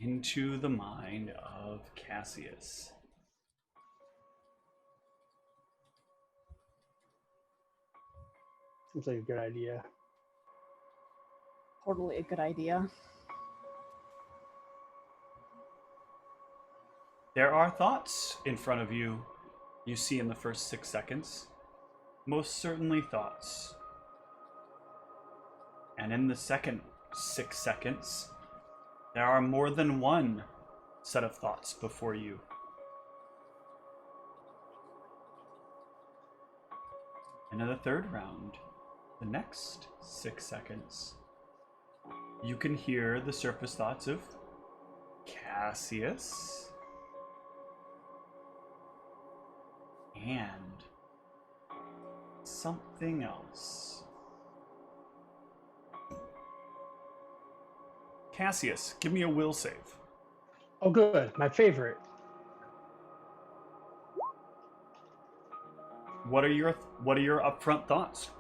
into the mind of Cassius. Seems like a good idea. Totally a good idea. There are thoughts in front of you, you see in the first 6 seconds. Most certainly thoughts. And in the second 6 seconds, there are more than one set of thoughts before you. And in the third round, the next 6 seconds, you can hear the surface thoughts of Cassius and something else. Cassius, give me a will save. Oh, good. My favorite. What are your upfront thoughts?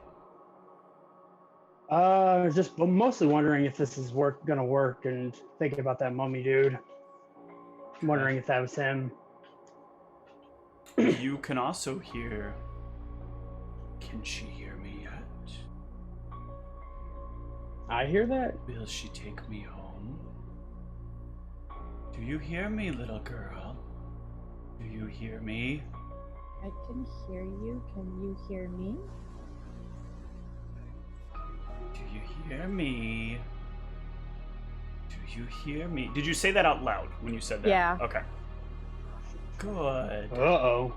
Just mostly wondering if this is gonna work, and thinking about that mummy dude. I'm wondering if that was him. You can also hear, can she hear me yet? I hear that. Will she take me home? Do you hear me, little girl? Do you hear me? I can hear you. Can you hear me? Do you hear me? Do you hear me? Did you say that out loud when you said that? Yeah. Okay. Good. Uh-oh.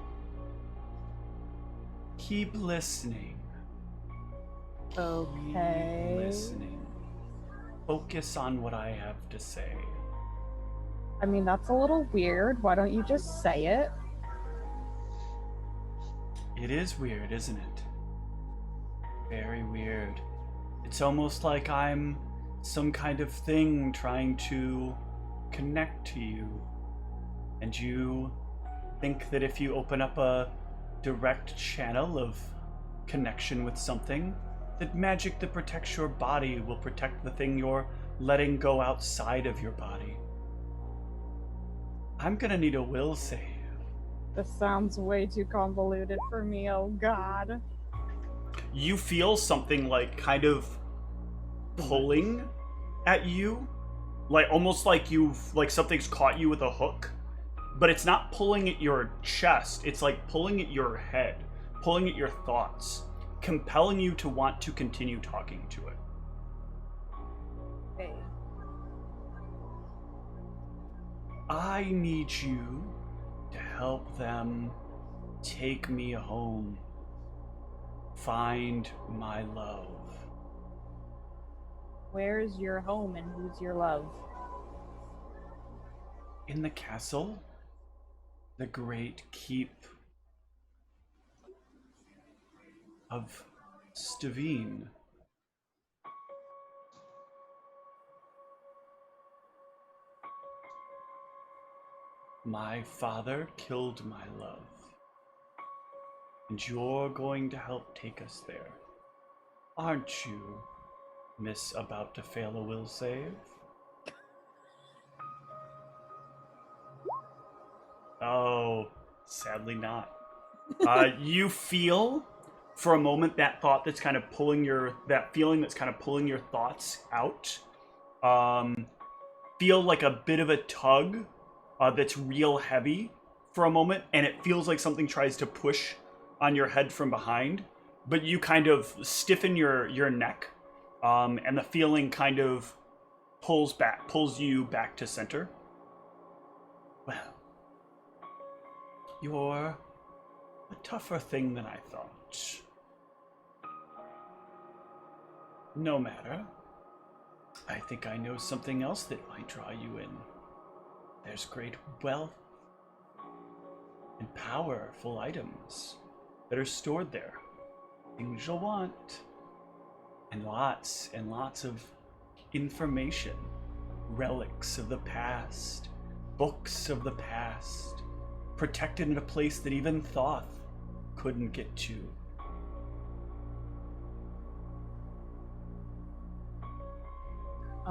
Keep listening. Okay. Keep listening. Focus on what I have to say. I mean, that's a little weird. Why don't you just say it? It is weird, isn't it? Very weird. It's almost like I'm some kind of thing trying to connect to you. And you think that if you open up a direct channel of connection with something, that magic that protects your body will protect the thing you're letting go outside of your body. I'm gonna need a will save. This sounds way too convoluted for me. Oh, God. You feel something like kind of pulling at you, like almost like something's caught you with a hook, but it's not pulling at your chest. It's like pulling at your head, pulling at your thoughts, compelling you to want to continue talking to it. Okay. I need you to help them take me home. Find my love. Where's your home and who's your love? In the castle, the great keep of Stavine. My father killed my love, and you're going to help take us there. Aren't you, Miss about to fail a will save? Oh, sadly not. You feel for a moment that thought that's kind of pulling that feeling that's kind of pulling your thoughts out. Feel like a bit of a tug that's real heavy for a moment, and it feels like something tries to push on your head from behind, but you kind of stiffen your neck, and the feeling kind of pulls you back to center. Well, you're a tougher thing than I thought. No matter. I think I know something else that might draw you in. There's great wealth and powerful items that are stored there. Things you'll want. And lots of information. Relics of the past. Books of the past. Protected in a place that even Thoth couldn't get to.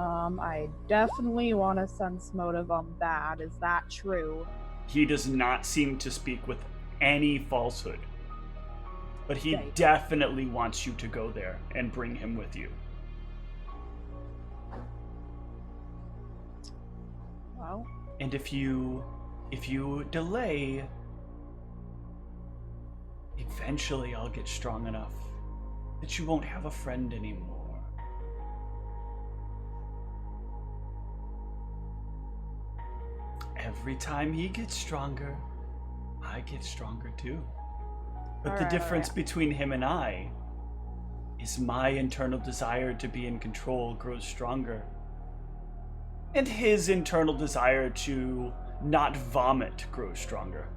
I definitely want a sense motive on that. Is that true? He does not seem to speak with any falsehood. But he Okay. definitely wants you to go there and bring him with you. Well, And if you delay, eventually I'll get strong enough that you won't have a friend anymore. Every time he gets stronger, I get stronger too. But the difference between him and I is my internal desire to be in control grows stronger. And his internal desire to not vomit grows stronger.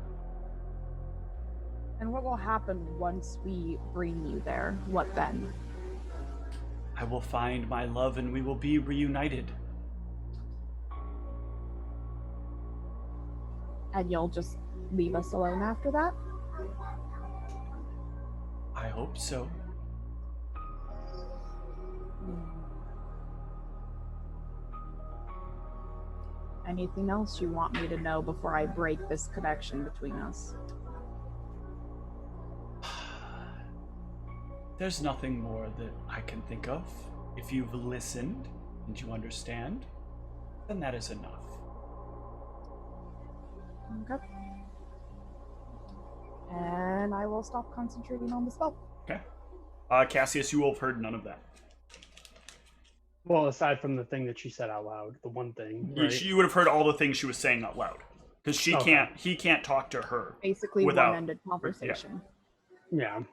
and what will happen once we bring you there? What then? I will find my love and we will be reunited. And you'll just leave us alone after that? I hope so. Anything else you want me to know before I break this connection between us? There's nothing more that I can think of. If you've listened and you understand, then that is enough. Okay. And I will stop concentrating on the spell. Okay. Cassius, you will have heard none of that. Well, aside from the thing that she said out loud, the one thing, right? You would have heard all the things she was saying out loud. Because he can't talk to her. Basically, Without- one-ended conversation. Yeah.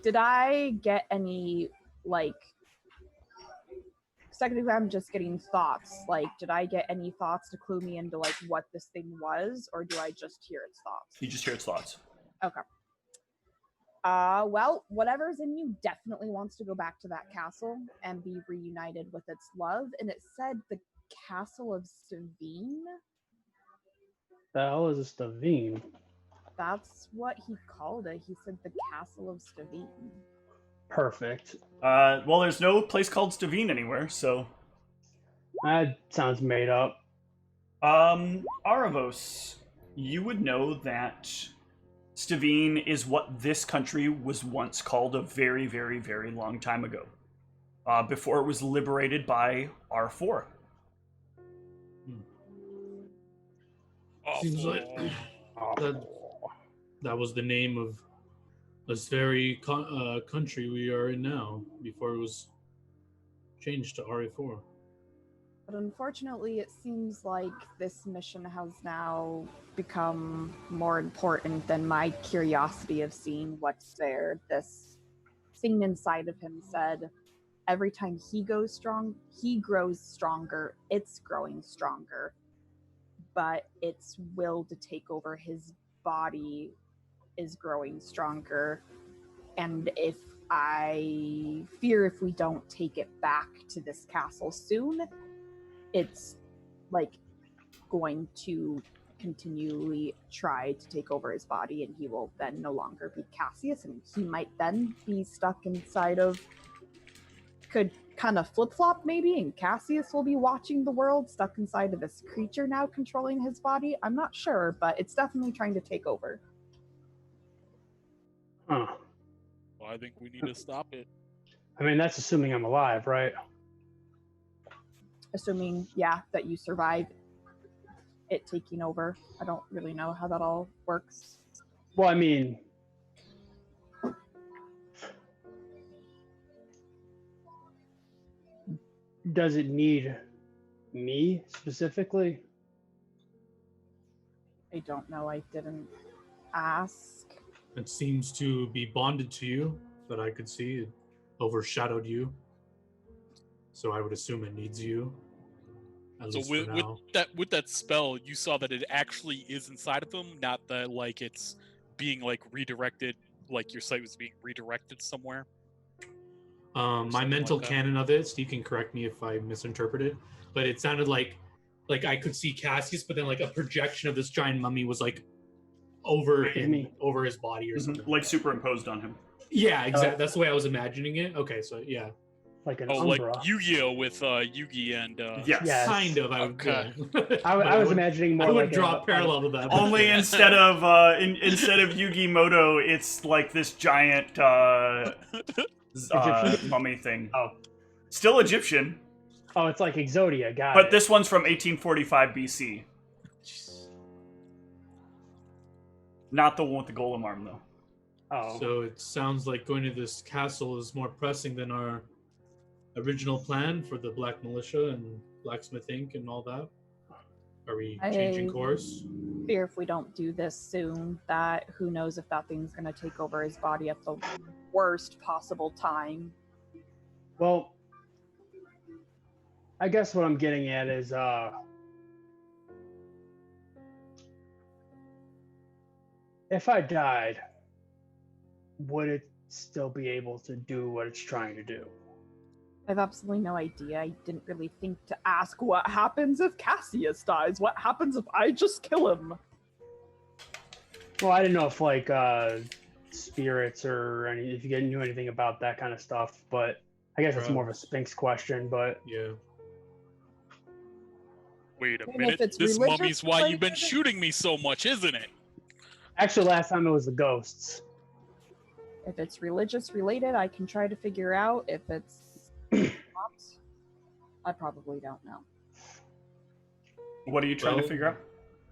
Did I get any, like, technically I'm just getting thoughts. Like, did I get any thoughts to clue me into, like, what this thing was? Or do I just hear its thoughts? You just hear its thoughts. Okay. Well, whatever's in you definitely wants to go back to that castle and be reunited with its love. And it said the Castle of Savine. The hell is a Stavine? That's what he called it. He said the Castle of Stavine. Perfect. Well, there's no place called Stavine anywhere, so... That sounds made up. Aravos, you would know that Stavine is what this country was once called a very, very, very long time ago. Before it was liberated by R4. Seems like that was the name of this very country we are in now, before it was changed to RA4. But unfortunately, it seems like this mission has now become more important than my curiosity of seeing what's there. This thing inside of him said, every time he goes strong, he grows stronger, it's growing stronger. But its will to take over his body is growing stronger. And if we don't take it back to this castle soon, it's like going to continually try to take over his body, and he will then no longer be Cassius, and he might then be stuck inside of, could kind of flip-flop maybe, and Cassius will be watching the world stuck inside of this creature now controlling his body. I'm not sure, but it's definitely trying to take over. Huh. Well, I think we need to stop it. I mean, that's assuming I'm alive, right? Assuming, yeah, that you survive it taking over. I don't really know how that all works. Well, I mean, does it need me specifically? I don't know. I didn't ask. It seems to be bonded to you, that I could see. It overshadowed you. So I would assume it needs you. At So least with, for with now. that spell, you saw that it actually is inside of him, not that like it's being like redirected, like your sight was being redirected somewhere. My something mental like that. canon of it, Steve can correct me if I misinterpreted, but it sounded like I could see Cassius, but then like a projection of this giant mummy was like over him, over his body or something. Like superimposed on him. Yeah, exactly. That's the way I was imagining it. Okay, so yeah. like an Oh, umbra. like Yu-Gi-Oh with Yugi and Yes. Yes. Kind of, I would Okay. go. I But was would- imagining more I would like draw a parallel to that. but Only sure. instead of instead of Yugi Moto, it's like this giant Egyptian? mummy thing. Oh. Still Egyptian, Oh, it's like Exodia. Got but it. this one's from 1845 BC. Not the one with the golem arm, though. Oh. So it sounds like going to this castle is more pressing than our original plan for the Black Militia and Blacksmith Inc. and all that. Are we changing course? Fear if we don't do this soon, that who knows if that thing's gonna take over his body at the worst possible time. Well, I guess what I'm getting at is if I died, would it still be able to do what it's trying to do? I have absolutely no idea. I didn't really think to ask what happens if Cassius dies. What happens if I just kill him? Well, I didn't know if like spirits or if you knew anything about that kind of stuff, but I guess it's more of a Sphinx question. But Yeah. Wait a And if minute. it's This religious mummy's why you've been related- shooting me so much, isn't it? actually, last time it was the ghosts. If it's religious related, I can try to figure out. If it's not, I probably don't know. What are you trying to Well, figure out?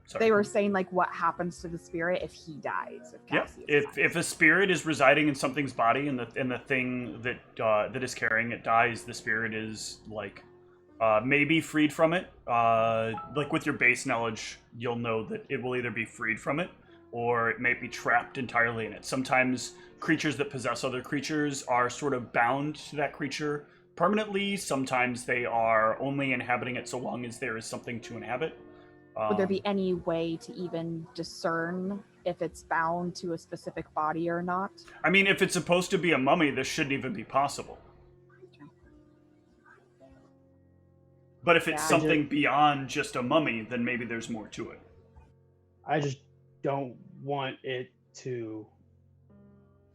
Sorry. They were saying like what happens to the spirit if he dies. If Yep. Cassius If dies. if a spirit is residing in something's body and the thing that that is carrying it dies, the spirit is like maybe freed from it. Like with your base knowledge, you'll know that it will either be freed from it or it may be trapped entirely in it. Sometimes creatures that possess other creatures are sort of bound to that creature permanently. Sometimes they are only inhabiting it so long as there is something to inhabit. Would there be any way to even discern if it's bound to a specific body or not? I mean, if it's supposed to be a mummy, this shouldn't even be possible. But if it's Yeah. something beyond just a mummy, then maybe there's more to it. I just don't want it to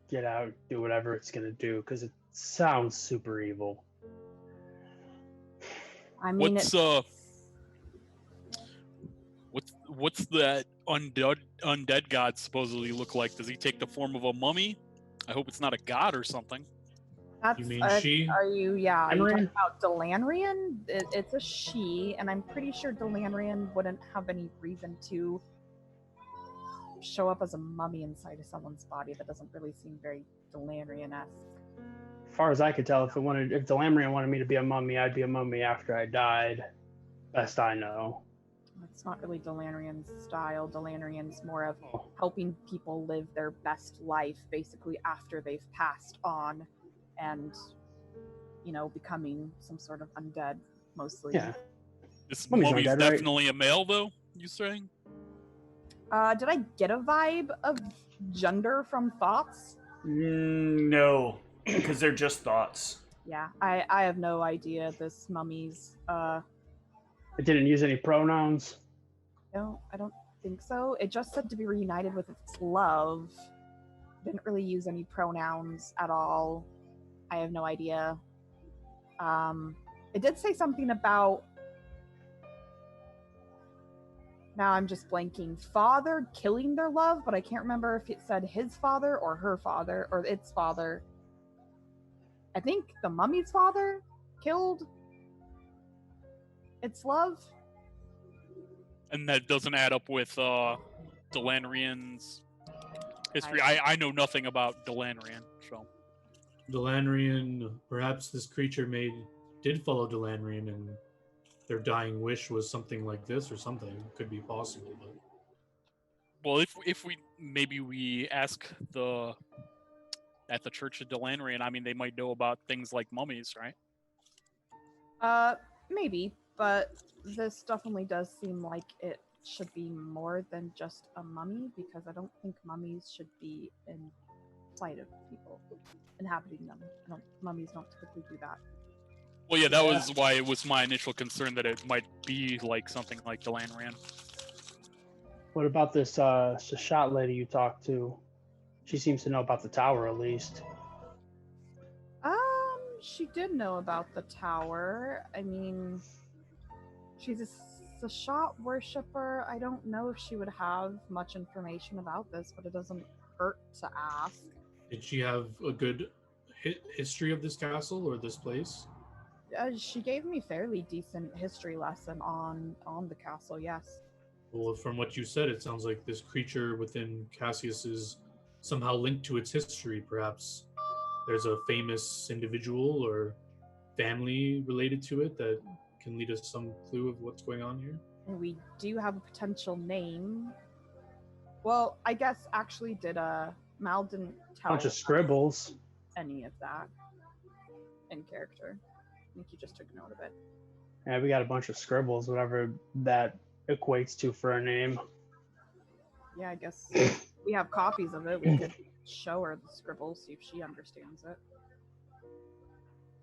get out, do whatever it's gonna do, because it sounds super evil. I mean, What's that undead god supposedly look like? Does he take the form of a mummy? I hope it's not a god or something. that's, You mean are, she? Are you? Yeah. Are you talking Delanrian? about Delanrian? It's a she, and I'm pretty sure Delanrian wouldn't have any reason to show up as a mummy inside of someone's body. That doesn't really seem very Delanrian-esque. As far as I could tell, if Delamrian wanted me to be a mummy, I'd be a mummy after I died. Best I know. It's not really Delanrian's style. Delanrian's more of helping people live their best life, basically after they've passed on, and becoming some sort of undead, mostly. Yeah. This Mummy's mummy's undead, right? definitely a male, though. You saying? Did I get a vibe of gender from thoughts? No, because they're just thoughts. Yeah, I have no idea. This mummy's It didn't use any pronouns. no, I don't think so. It just said to be reunited with its love. Didn't really use any pronouns at all. I have no idea. It did say something about, now I'm just blanking, father killing their love, but I can't remember if it said his father or her father or its father. I think the mummy's father killed its love. And that doesn't add up with Delanrian's history. I know nothing about Delanrian, so. Delanrian, perhaps this creature did follow Delanrian and their dying wish was something like this or something. Could be possible, but Well, if we ask at the Church of Delanrian, I mean, they might know about things like mummies, right? Maybe, but this definitely does seem like it should be more than just a mummy, because I don't think mummies should be inside of people, inhabiting them. Mummies don't typically do that. Well, yeah, that was why it was my initial concern that it might be like something like Delanrian. What about this shot lady you talked to? She seems to know about the tower at least. she did know about the tower. I mean, she's a shot worshiper. I don't know if she would have much information about this, but it doesn't hurt to ask. Did she have a good history of this castle or this place? She gave me fairly decent history lesson on the castle. Yes. Well, from what you said, it sounds like this creature within Cassius is somehow linked to its history. Perhaps there's a famous individual or family related to it that can lead us some clue of what's going on here. We do have a potential name. Well, I guess actually did Mal didn't tell Bunch of scribbles. any of that in character. I think you just took note of it. Yeah, we got a bunch of scribbles, whatever that equates to for a name. Yeah, I guess we have copies of it. We could show her the scribbles, see if she understands it.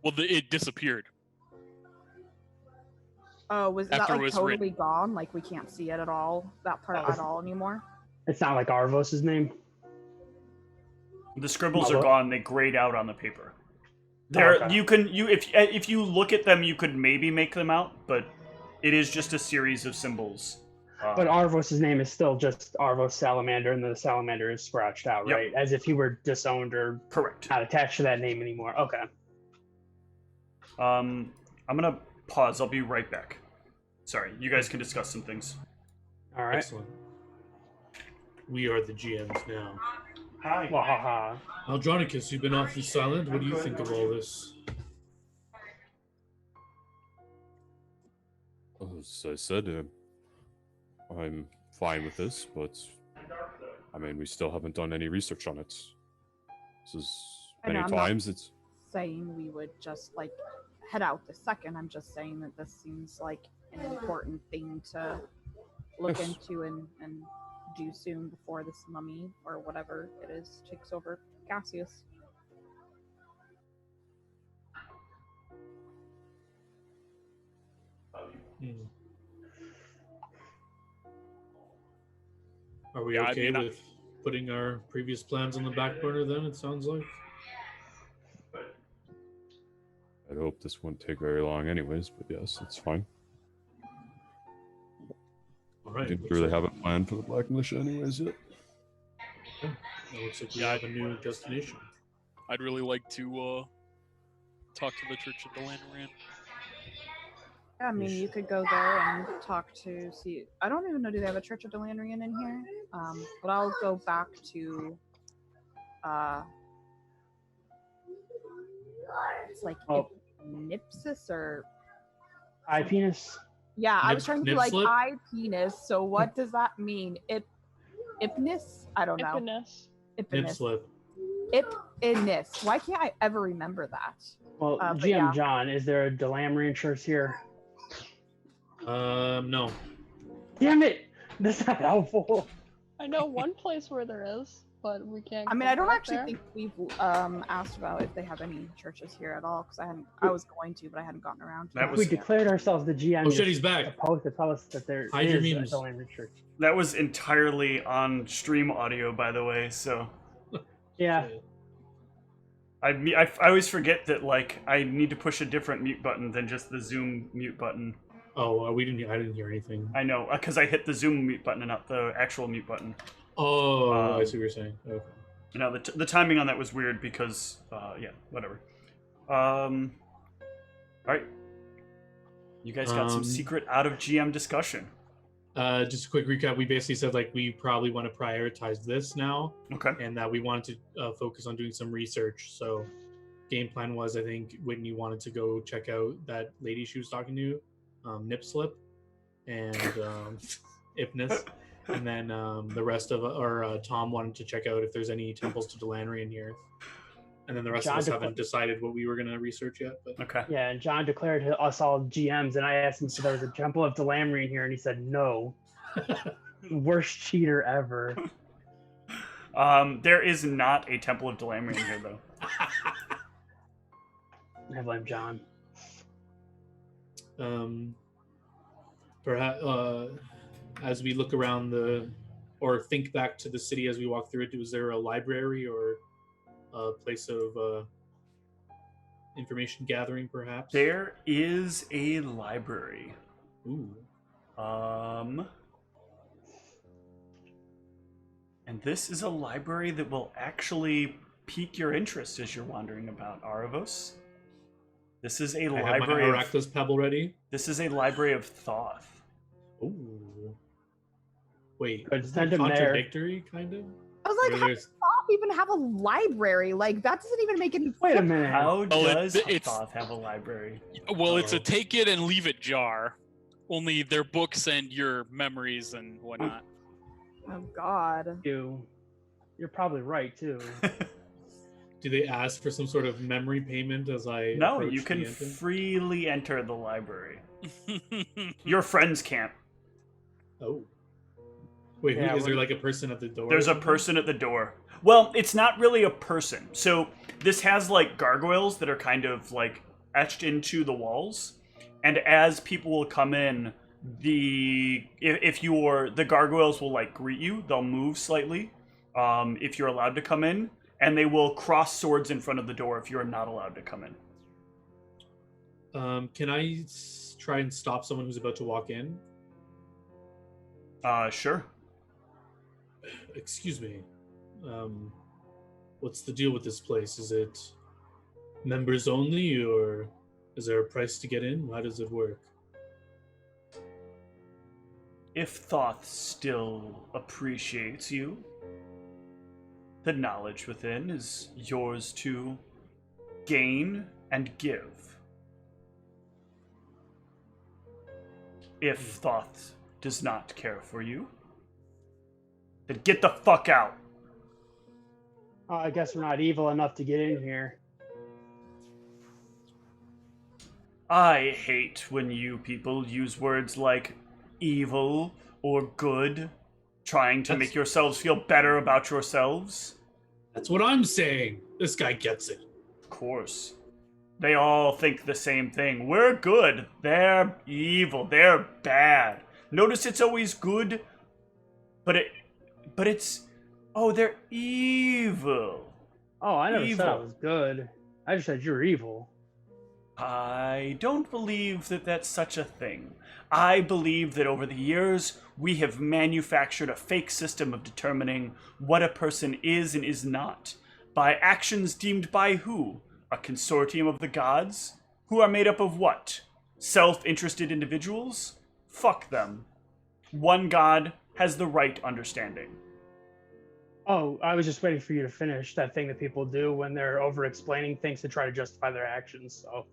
Well, it disappeared. Oh, was that After it like was totally written. gone? Like we can't see it at all, that part Oh. at all anymore? It's not like Arvos' name. The scribbles Well, are gone. They grayed out on the paper. There, okay. if you look at them, you could maybe make them out, but it is just a series of symbols. But Arvos' name is still just Arvos Salamander, and the salamander is scratched out, Yep. right? As if he were disowned or Correct. not attached to that name anymore. Okay. I'm gonna pause. I'll be right back. Sorry, you guys can discuss some things. All right. Excellent. We are the GMs now. Hi. Wahaha. Aldronicus, you've been awfully silent. What do you think of all this? As I said, I'm fine with this, but I mean, we still haven't done any research on it. This is I know, many I'm not- times. It's Saying we would just like head out the second. I'm just saying that this seems like an important thing to look Yes. into and do soon before this mummy or whatever it is takes over Cassius. Hmm. Are we Yeah, I okay mean, with putting our previous plans on the back burner then, it sounds like? I hope this won't take very long, anyways. But yes, it's fine. All I right. didn't looks really like- have a plan for the Black Militia, anyways, yet. It looks like we Yeah, have a new destination. I'd really like to talk to the Church of Delaneran. Yeah, I mean, you could go there and talk to see. I don't even know. Do they have a Church of Delandrian in here? But I'll go back to. It's like Oh. Nipsis or Eye penis. yeah. I was Nip- trying to be like Nipslip? eye penis. So what does that mean? Ipnis? I don't know. Ipinus. Nip Ipinus. slip. Ipinus. Why can't I ever remember that? Well, But GM yeah. John, is there a Delamrian church here? No. Damn it! That's not helpful. I know one place where there is, but we can't. I mean, go I don't back actually there. think we've asked about if they have any churches here at all because I was going to, but I hadn't gotten around to That it. was- We declared ourselves the GM. Oh shit, he's back. Supposed to tell us that there Hide your is a memes. Delamrian church. That was entirely on stream audio, by the way. So Yeah. I always forget that like I need to push a different mute button than just the Zoom mute button. Oh, I didn't hear anything. I know because I hit the Zoom mute button and not the actual mute button. Oh, I Um, see what you're saying. Okay. You know, the timing on that was weird because, yeah, whatever. All right. You guys got some secret out of GM discussion. Just a quick recap. We basically said like we probably want to prioritize this now, Okay. and that we wanted to focus on doing some research. So, game plan was I think Whitney wanted to go check out that lady she was talking to, Nipslip, and Ipnis, and then the rest of Tom wanted to check out if there's any temples to Delanrian here, and then the rest John of us decla- haven't decided what we were going to research yet. But Okay. Yeah, and John declared us all GMs, and I asked him if there was a Temple of Delamrian here, and he said no. Worst cheater ever. There is not a Temple of Delamrian here, though. I blame John. Perhaps as we look around or think back to the city as we walk through it, was there a library or a place of information gathering, perhaps? There is a library. Ooh. And this is a library that will actually pique your interest as you're wandering about Aravos. This is a I have my library. Arachthos pebble ready. This is a library of Thoth. Ooh. Wait, Good, is send that him there. contradictory, kind of? I was like, Where how there's- does Thoth even have a library? Like, that doesn't even make any Wait a sense. minute. How Well, does it's- Thoth have a library? Well, it's a Uh-oh. take it and leave it jar. Only their books and your memories and whatnot. Oh, God. You're probably right too. Do they ask for some sort of memory payment as I No, approach you the can entrance? freely enter the library. Your friends can't. Oh. Wait, Yeah, is there we're- like a person at the door? or There's a something? person at the door. Well, it's not really a person. So this has like gargoyles that are kind of like etched into the walls, and as people will come in, the gargoyles will like greet you. They'll move slightly if you're allowed to come in, and they will cross swords in front of the door if you're not allowed to come in. Can I try and stop someone who's about to walk in? Sure. Excuse me. What's the deal with this place? Is it members only, or is there a price to get in? How does it work? If Thoth still appreciates you, the knowledge within is yours to gain and give. If Thoth does not care for you, then get the fuck out. I guess we're not evil enough to get in here. I hate when you people use words like evil or good, trying to make yourselves feel better about yourselves. That's what I'm saying. This guy gets it. Of course. They all think the same thing. We're good. They're evil. They're bad. Notice it's always good, but it's they're evil. Oh, I never said I Evil. was good. I just said you're evil. I don't believe that that's such a thing. I believe that over the years, we have manufactured a fake system of determining what a person is and is not by actions deemed by who? A consortium of the gods? Who are made up of what? Self-interested individuals? Fuck them. One god has the right understanding. Oh, I was just waiting for you to finish that thing that people do when they're over-explaining things to try to justify their actions. So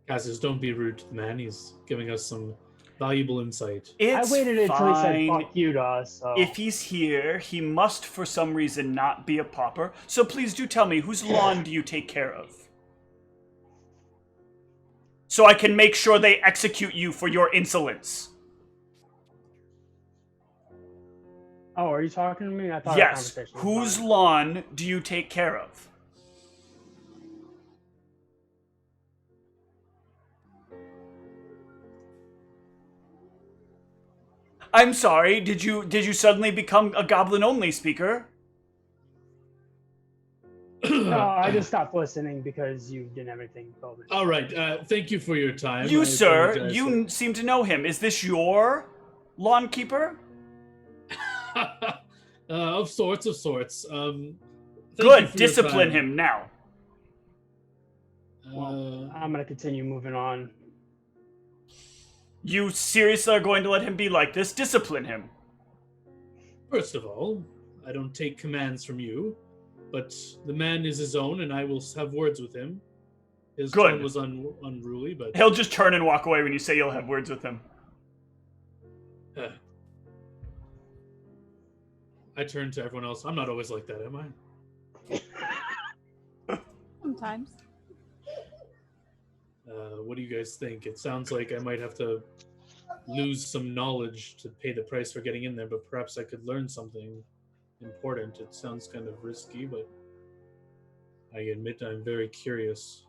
Cassius, don't be rude to the man. He's giving us some valuable insight. It's I waited until he said fine. "fuck you" to us. So If he's here, he must for some reason not be a pauper. So please do tell me, whose lawn do you take care of? So I can make sure they execute you for your insolence. oh, are you talking to me? I thought our Yes. conversation was Whose fine. lawn do you take care of? I'm sorry, did you suddenly become a goblin-only speaker? No, I just stopped listening because you didn't have anything to tell me. All right. Thank you for your time. You, I sir, apologize you seem to know him. Is this your lawn keeper? of sorts. Thank you Good, for your discipline time. him now. I'm gonna continue moving on. You seriously are going to let him be like this? Discipline him. First of all, I don't take commands from you, but the man is his own, and I will have words with him. His Good. tone was unruly, but He'll just turn and walk away when you say you'll have words with him. I turn to everyone else. I'm not always like that, am I? Sometimes. What do you guys think? It sounds like I might have to lose some knowledge to pay the price for getting in there, but perhaps I could learn something important. It sounds kind of risky, but I admit I'm very curious.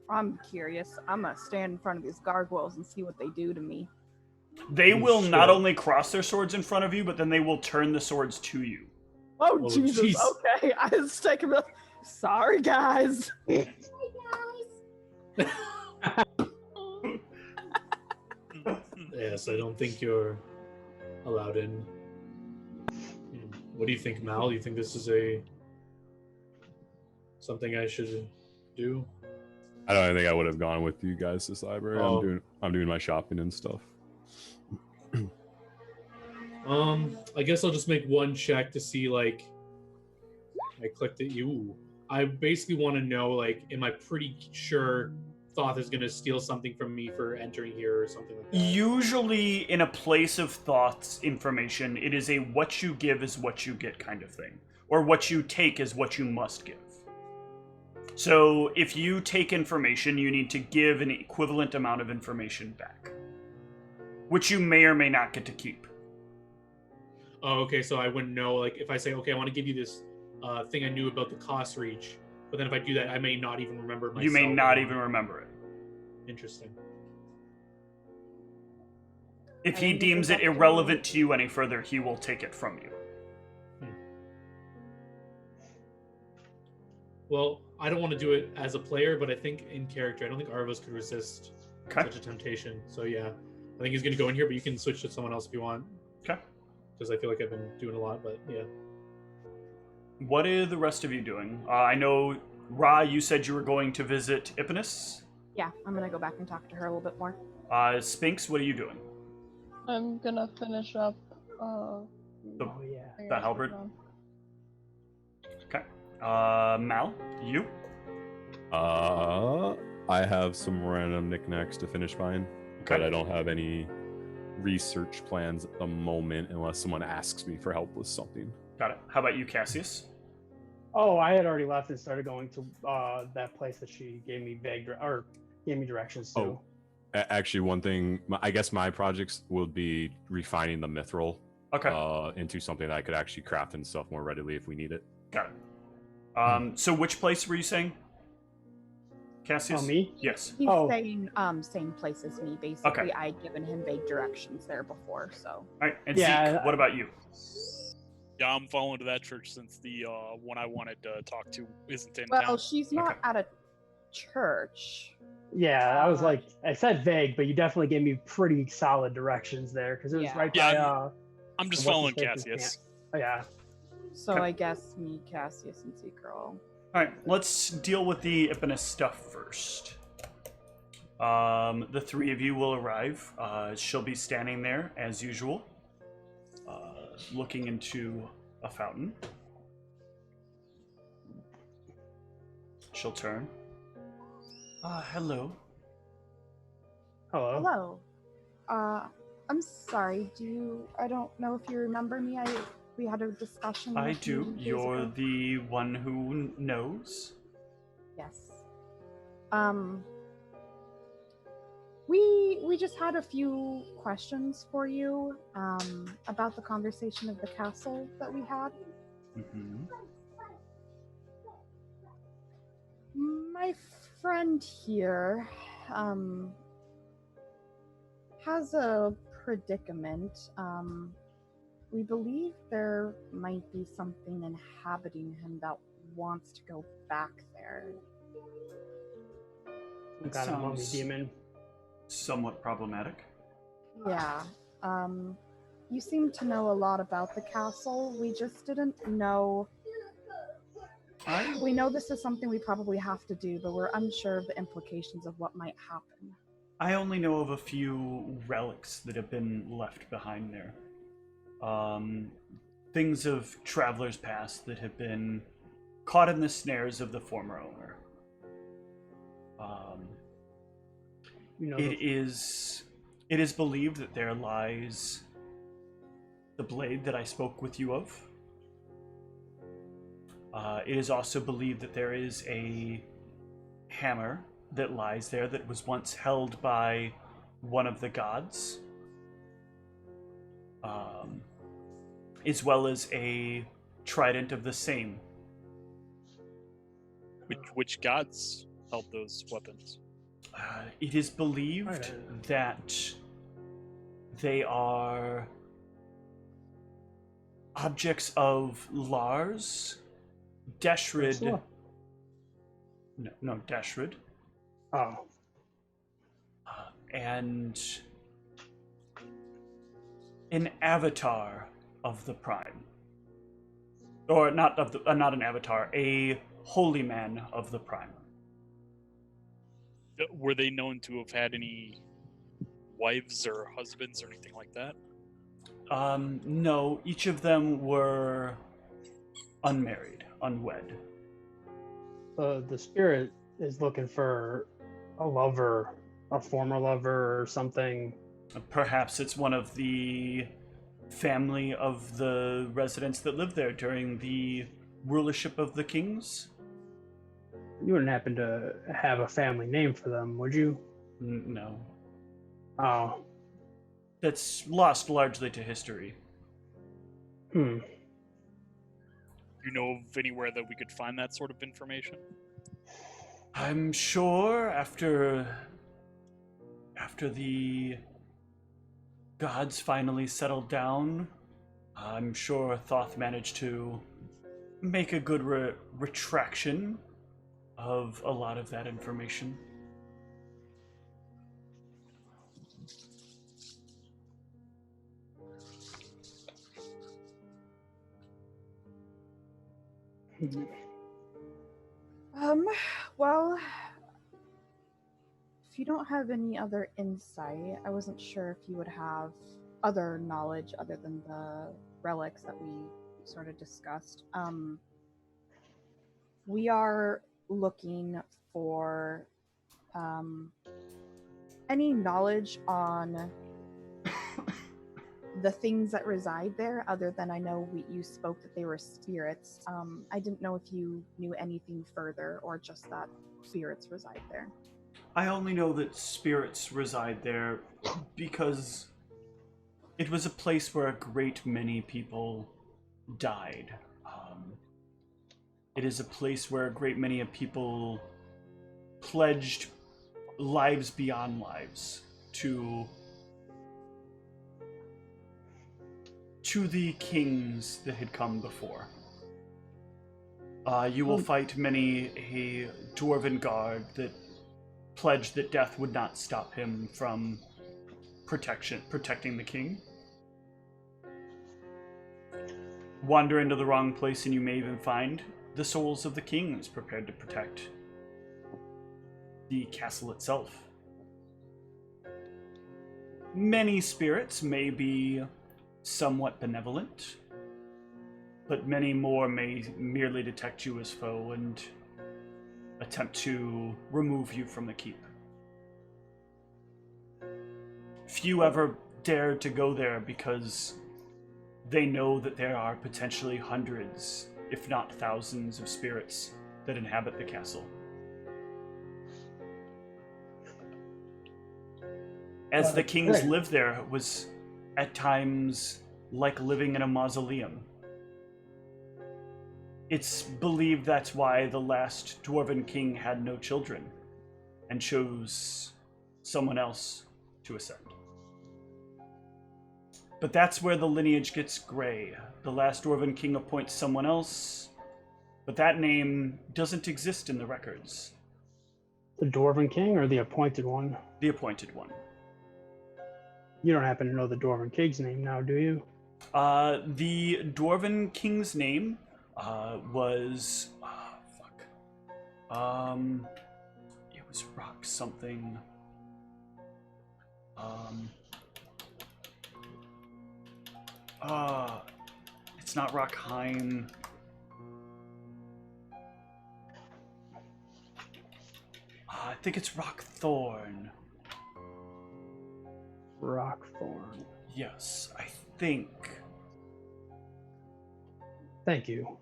I'm curious. I'm gonna stand in front of these gargoyles and see what they do to me. They You will not should. only cross their swords in front of you, but then they will turn the swords to you. Oh, Oh, Jesus. jeez. Okay. I was taking a... Sorry, guys. Yes, I don't think you're allowed in. What do you think, Mal? You think this is something I should do? I don't think I would have gone with you guys to this library. Oh. I'm doing my shopping and stuff. I guess I'll just make one check to see, like, I clicked it. I basically want to know, like, am I pretty sure Thoth is going to steal something from me for entering here or something like that? Usually, in a place of Thoth's information, it is a what you give is what you get kind of thing. Or what you take is what you must give. So, if you take information, you need to give an equivalent amount of information back. Which you may or may not get to keep. Oh, okay, so I wouldn't know, like, if I say, okay, I want to give you this thing I knew about the cost reach, but then if I do that, I may not even remember myself. You may not even remember it. Interesting. If he deems it irrelevant to you any further, he will take it from you. Well, I don't want to do it as a player, but I think in character, I don't think Arvos could resist such a temptation. So yeah, I think he's going to go in here, but you can switch to someone else if you want. Okay. Because I feel like I've been doing a lot, but yeah. What are the rest of you doing? I know, Ra, you said you were going to visit Ipinus. Yeah, I'm going to go back and talk to her a little bit more. Spinks, what are you doing? I'm gonna finish up. The thing I was halberd? working on. Okay. Mal, you? I have some random knickknacks to finish buying, but Okay. I don't have any research plans at the moment unless someone asks me for help with something. Got it. How about you, Cassius? Oh, I had already left and started going to that place that she gave me gave me directions to. Oh. Actually, one thing, I guess my projects will be refining the mithril Okay. into something that I could actually craft and stuff more readily if we need it. Got it. So which place were you saying? Cassius? Oh, me? Yes. He's Oh. saying same place as me. Basically, Okay. I'd given him vague directions there before, so. All right. And Yeah, Zeke, what about you? Yeah, I'm falling to that church since the one I wanted to talk to isn't in Well, town. she's not at a church. Yeah, I was like, I said vague, but you definitely gave me pretty solid directions there because it was Yeah. right Yeah, by. I'm just what's following his face's Cassius. Oh, yeah. So Okay. I guess me, Cassius, and Zeke are all. All right. Let's deal with the Ipinus stuff first. The three of you will arrive. She'll be standing there as usual, looking into a fountain. She'll turn. Hello. Hello. Hello. I'm sorry. I don't know if you remember me. We had a discussion. I a few do. days You're ago. the one who knows. Yes. We just had a few questions for you about the conversation of the castle that we had. Mm-hmm. My friend here has a predicament. We believe there might be something inhabiting him that wants to go back there. Some kind of mummy Sounds demon. somewhat problematic. Yeah. You seem to know a lot about the castle. We just didn't know. We know this is something we probably have to do, but we're unsure of the implications of what might happen. I only know of a few relics that have been left behind there. Things of travelers past that have been caught in the snares of the former owner. It is believed that there lies the blade that I spoke with you of. It is also believed that there is a hammer that lies there that was once held by one of the gods, as well as a trident of the same. Which gods held those weapons? It is believed that they are objects of Lars, Deshrid. Ursula? No, Deshrid. Oh. And an avatar of the Prime. Or not an avatar, a holy man of the Prime. Were they known to have had any wives or husbands or anything like that? No, each of them were unmarried, unwed. The spirit is looking for a lover, a former lover or something. Perhaps it's one of the family of the residents that lived there during the rulership of the kings. You wouldn't happen to have a family name for them, would you? No. Oh. That's lost largely to history. Hmm. You know of anywhere that we could find that sort of information? I'm sure after the gods finally settled down, I'm sure Thoth managed to make a good retraction of a lot of that information. Well, if you don't have any other insight, I wasn't sure if you would have other knowledge other than the relics that we sort of discussed. We are looking for any knowledge on the things that reside there, other than I know you spoke that they were spirits. I didn't know if you knew anything further or just that spirits reside there. I only know that spirits reside there because it was a place where a great many people died. It is a place where a great many people pledged lives beyond lives to the kings that had come before. You will fight many a dwarven guard that pledged that death would not stop him from protecting the king. Wander into the wrong place and you may even find the souls of the kings prepared to protect the castle itself. Many spirits may be somewhat benevolent, but many more may merely detect you as foe and attempt to remove you from the keep. Few ever dare to go there because they know that there are potentially hundreds, if not thousands, of spirits that inhabit the castle. As the kings lived there, it was at times like living in a mausoleum. It's believed that's why the last dwarven king had no children and chose someone else to ascend. But that's where the lineage gets gray. The last dwarven king appoints someone else, but that name doesn't exist in the records. The Dwarven King or the appointed one? The appointed one. You don't happen to know the Dwarven King's name now, do you? The dwarven king's name was... it was Rock something. It's not Rockheim. I think it's Rockthorn. Rockthorn. Yes, I think. Thank you.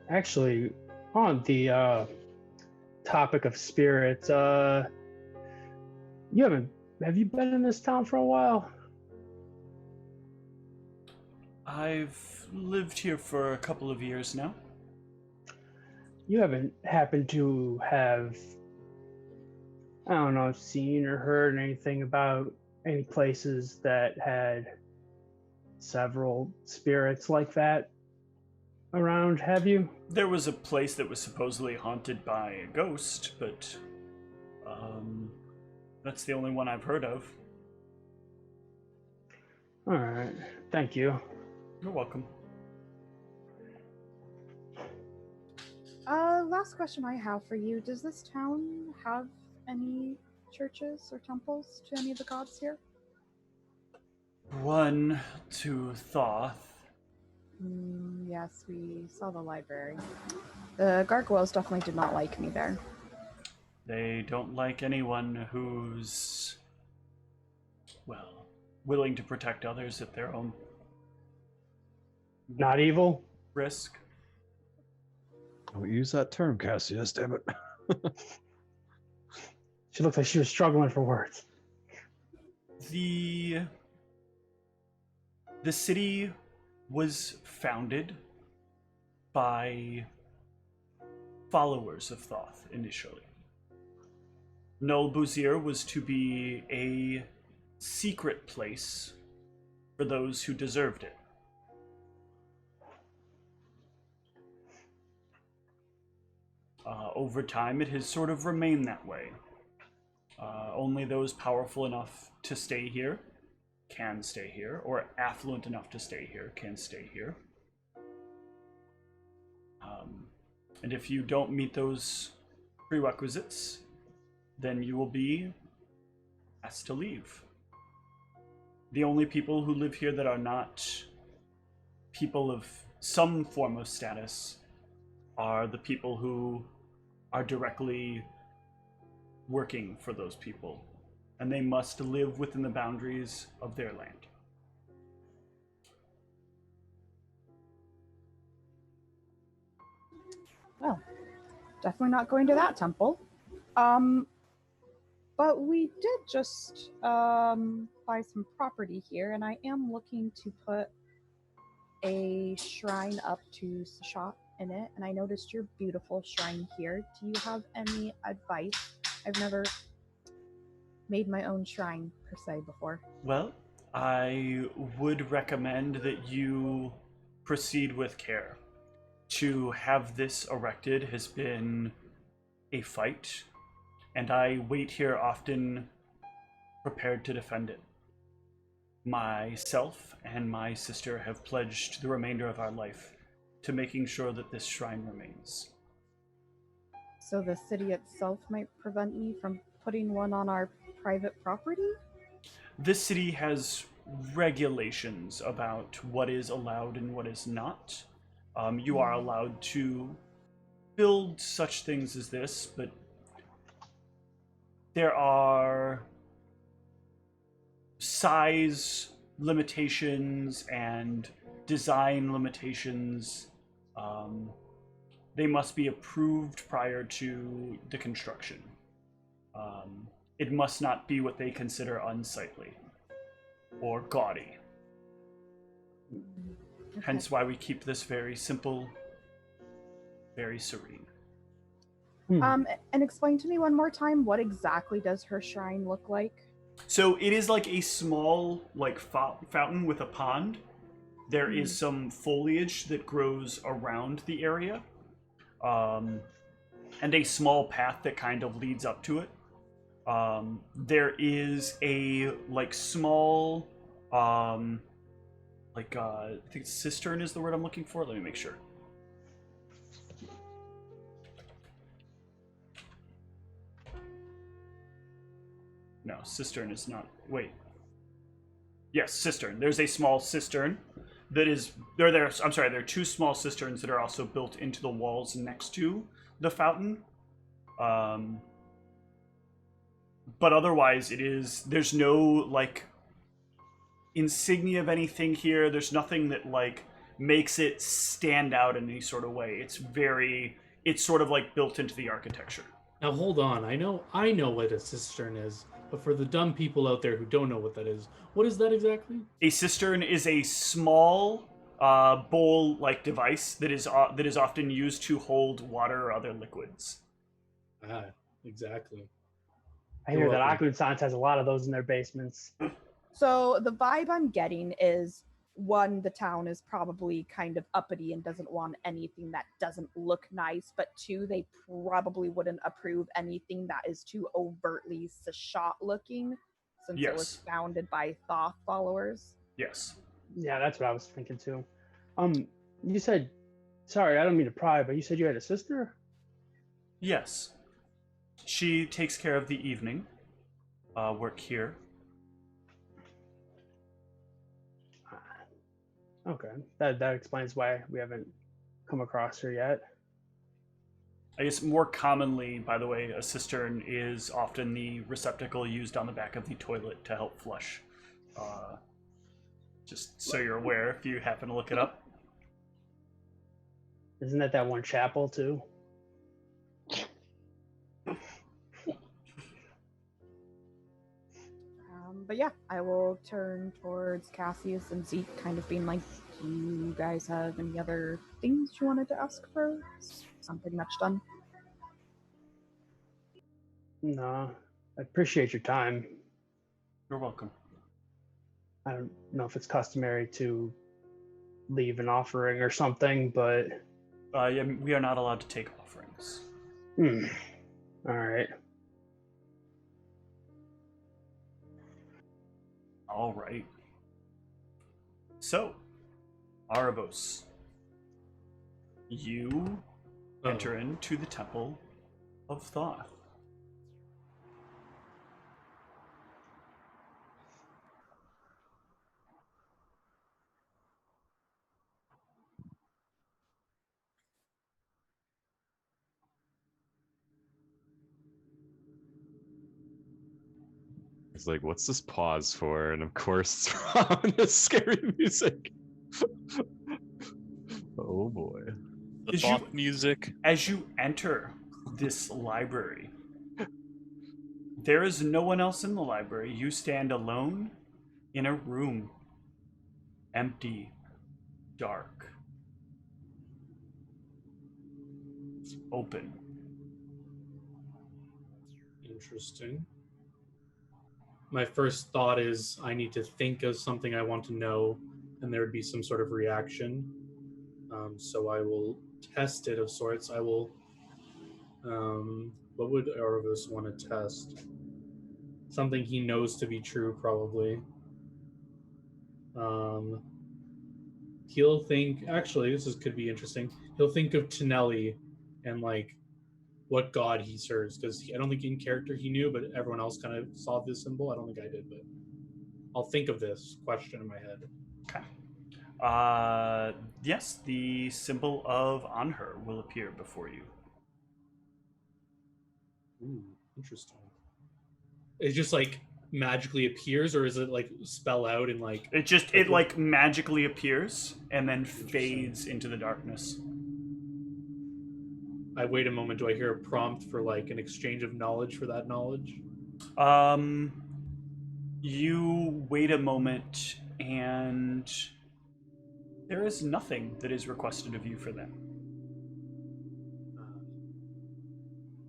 Actually, on the topic of spirits, have you been in this town for a while? I've lived here for a couple of years now. You haven't happened to have, I don't know, seen or heard anything about any places that had several spirits like that around, have you? There was a place that was supposedly haunted by a ghost, but that's the only one I've heard of. All right, thank you. You're welcome. Last question I have for you. Does this town have any churches or temples to any of the gods here? One to Thoth. Yes, we saw the library. The gargoyles definitely did not like me there. They don't like anyone who's, well, willing to protect others at their own Not evil? risk. Don't use that term, Cassius, damn it. She looked like she was struggling for words. The city was founded by followers of Thoth initially. Null Buzir was to be a secret place for those who deserved it. Over time, it has sort of remained that way. Only those powerful enough to stay here can stay here, or affluent enough to stay here can stay here. And if you don't meet those prerequisites, then you will be asked to leave. The only people who live here that are not people of some form of status are the people who are directly working for those people, and they must live within the boundaries of their land. Well, definitely not going to that temple. But we did just buy some property here, and I am looking to put a shrine up to Sashat in it, and I noticed your beautiful shrine here. Do you have any advice? I've never made my own shrine per se before. Well, I would recommend that you proceed with care. To have this erected has been a fight, and I wait here often prepared to defend it. Myself and my sister have pledged the remainder of our life to making sure that this shrine remains. So the city itself might prevent me from putting one on our private property? This city has regulations about what is allowed and what is not. You are allowed to build such things as this, but there are size limitations and design limitations. They must be approved prior to the construction. It must not be what they consider unsightly or gaudy. Okay. Hence why we keep this very simple, very serene. And explain to me one more time, what exactly does her shrine look like? So it is like a small, like fountain with a pond. There is some foliage that grows around the area, and a small path that kind of leads up to it. There is a like small, I think cistern is the word I'm looking for. Let me make sure. No, cistern is not. Wait. Yes, cistern. There's a small cistern that is. There are two small cisterns that are also built into the walls next to the fountain. But otherwise, there's no like insignia of anything here. There's nothing that like makes it stand out in any sort of way. It's sort of like built into the architecture. Now hold on. I know what a cistern is, but for the dumb people out there who don't know what that is, what is that exactly? A cistern is a small bowl-like device that is often used to hold water or other liquids. Ah, exactly. I hear that You're Awkward Science has a lot of those in their basements. So the vibe I'm getting is one, the town is probably kind of uppity and doesn't want anything that doesn't look nice, but two, they probably wouldn't approve anything that is too overtly Sashat looking, since it was Yes. founded by Thoth followers. Yes. Yeah, that's what I was thinking too. You said, sorry, I don't mean to pry, but you said you had a sister? Yes. She takes care of the evening work here. Okay, that explains why we haven't come across her yet. I guess more commonly, by the way, a cistern is often the receptacle used on the back of the toilet to help flush. Just so you're aware if you happen to look it up. Isn't that one chapel too? But yeah, I will turn towards Cassius and Zeke, kind of being like, do you guys have any other things you wanted to ask for? I'm pretty much done. No, I appreciate your time. You're welcome. I don't know if it's customary to leave an offering or something, but... Yeah, we are not allowed to take offerings. All right. All right. So, Aravos, you enter into the Temple of Thoth. It's like, what's this pause for? And of course, it's ominous, scary music. Oh boy. The Thoth music. As you enter this library, there is no one else in the library. You stand alone in a room. Empty. Dark. Open. Interesting. My first thought is I need to think of something I want to know, and there would be some sort of reaction. So I will test it of sorts. I will. What would Aravos want to test? Something he knows to be true, probably. He'll think. Actually, could be interesting. He'll think of Tonelli and like what god he serves, because I don't think in character he knew, but everyone else kind of saw this symbol. I don't think I did, but I'll think of this question in my head. Okay. Yes, the symbol of Anhur will appear before you. Ooh, interesting. It just like magically appears, or is it like spell out and like it like magically appears and then fades into the darkness. I wait a moment. Do I hear a prompt for like an exchange of knowledge for that knowledge? You wait a moment and there is nothing that is requested of you for them.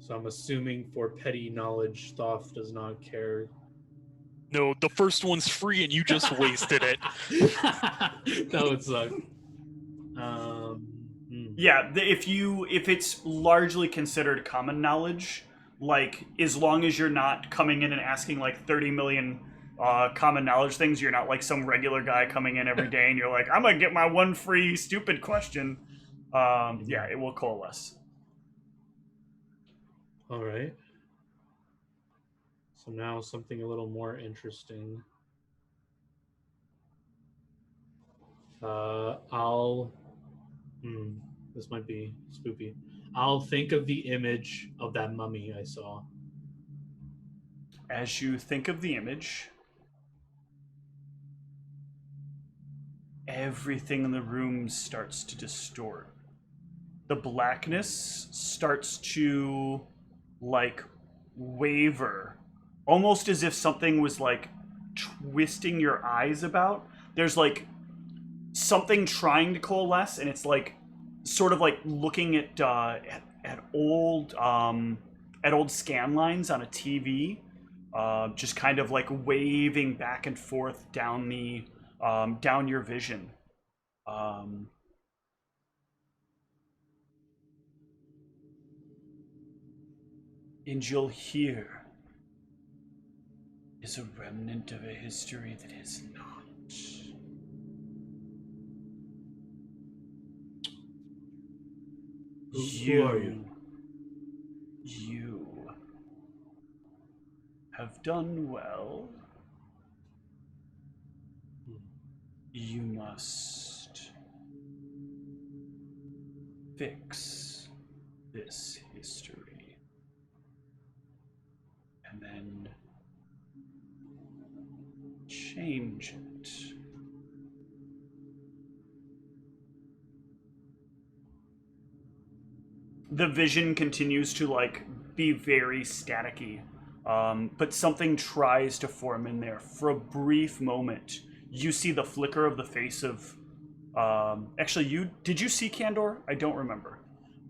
So I'm assuming for petty knowledge, Thoth does not care. No, the first one's free and you just wasted it. That would suck. Yeah, if it's largely considered common knowledge, like as long as you're not coming in and asking like 30 million common knowledge things, you're not like some regular guy coming in every day and you're like, I'm gonna get my one free stupid question. Yeah, it will coalesce. All right. So now something a little more interesting. This might be spoopy. I'll think of the image of that mummy I saw. As you think of the image, everything in the room starts to distort. The blackness starts to like waver, almost as if something was like twisting your eyes about. There's like something trying to coalesce, and it's like sort of like looking at old scan lines on a TV, just kind of like waving back and forth down the down your vision. And you'll hear is a remnant of a history that is not. Who are you? You have done well. You must fix this history. And then change it. The vision continues to be very staticky, but something tries to form in there. For a brief moment, you see the flicker of the face of. Actually, did you see Candor? I don't remember.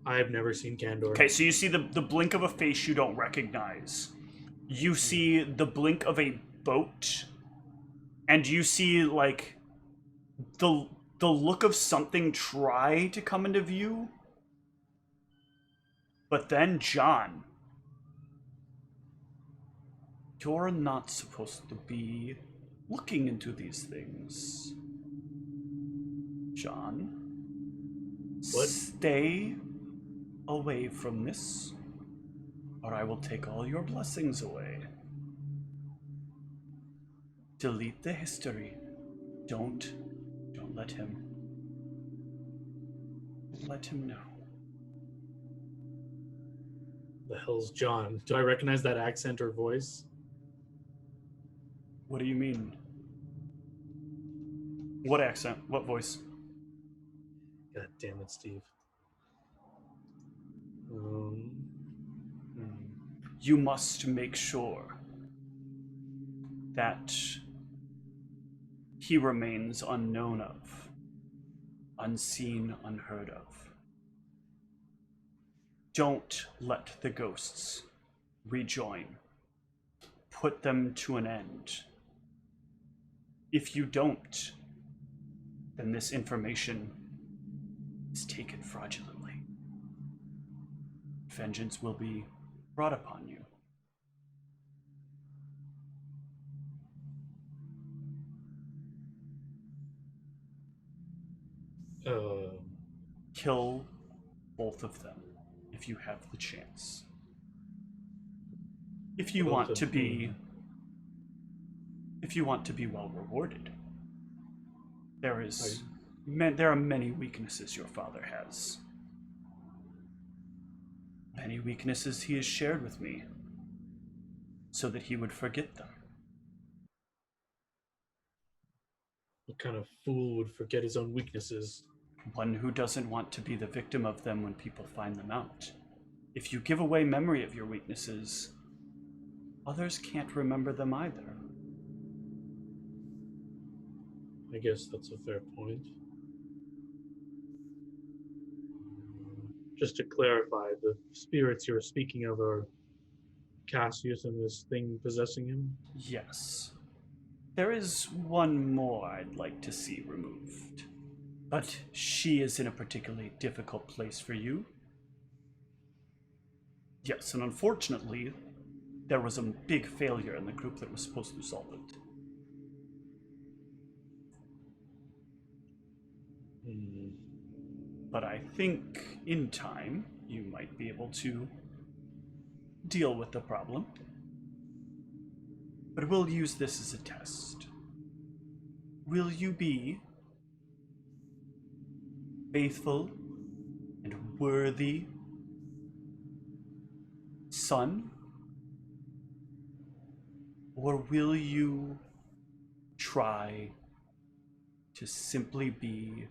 I've never seen Candor. Okay, so you see the blink of a face you don't recognize. You see the blink of a boat, and you see the look of something try to come into view. But then, John, you're not supposed to be looking into these things. John, What? Stay away from this, or I will take all your blessings away. Delete the history. Don't let him. Let him know. The hell's John? Do I recognize that accent or voice? What do you mean? What accent? What voice? God damn it, Steve. You must make sure that he remains unknown of, unseen, unheard of. Don't let the ghosts rejoin. Put them to an end. If you don't, then this information is taken fraudulently. Vengeance will be brought upon you. Kill both of them if you have the chance. If you want to be well rewarded. There are many weaknesses your father has. Many weaknesses he has shared with me so that he would forget them. What kind of fool would forget his own weaknesses? One who doesn't want to be the victim of them when people find them out. If you give away memory of your weaknesses, others can't remember them either. I guess that's a fair point. Just to clarify, the spirits you're speaking of are Cassius and this thing possessing him? Yes. There is one more I'd like to see removed. But she is in a particularly difficult place for you. Yes, and unfortunately, there was a big failure in the group that was supposed to solve it. But I think in time, you might be able to deal with the problem. But we'll use this as a test. Will you be faithful and worthy son? Or will you try to simply be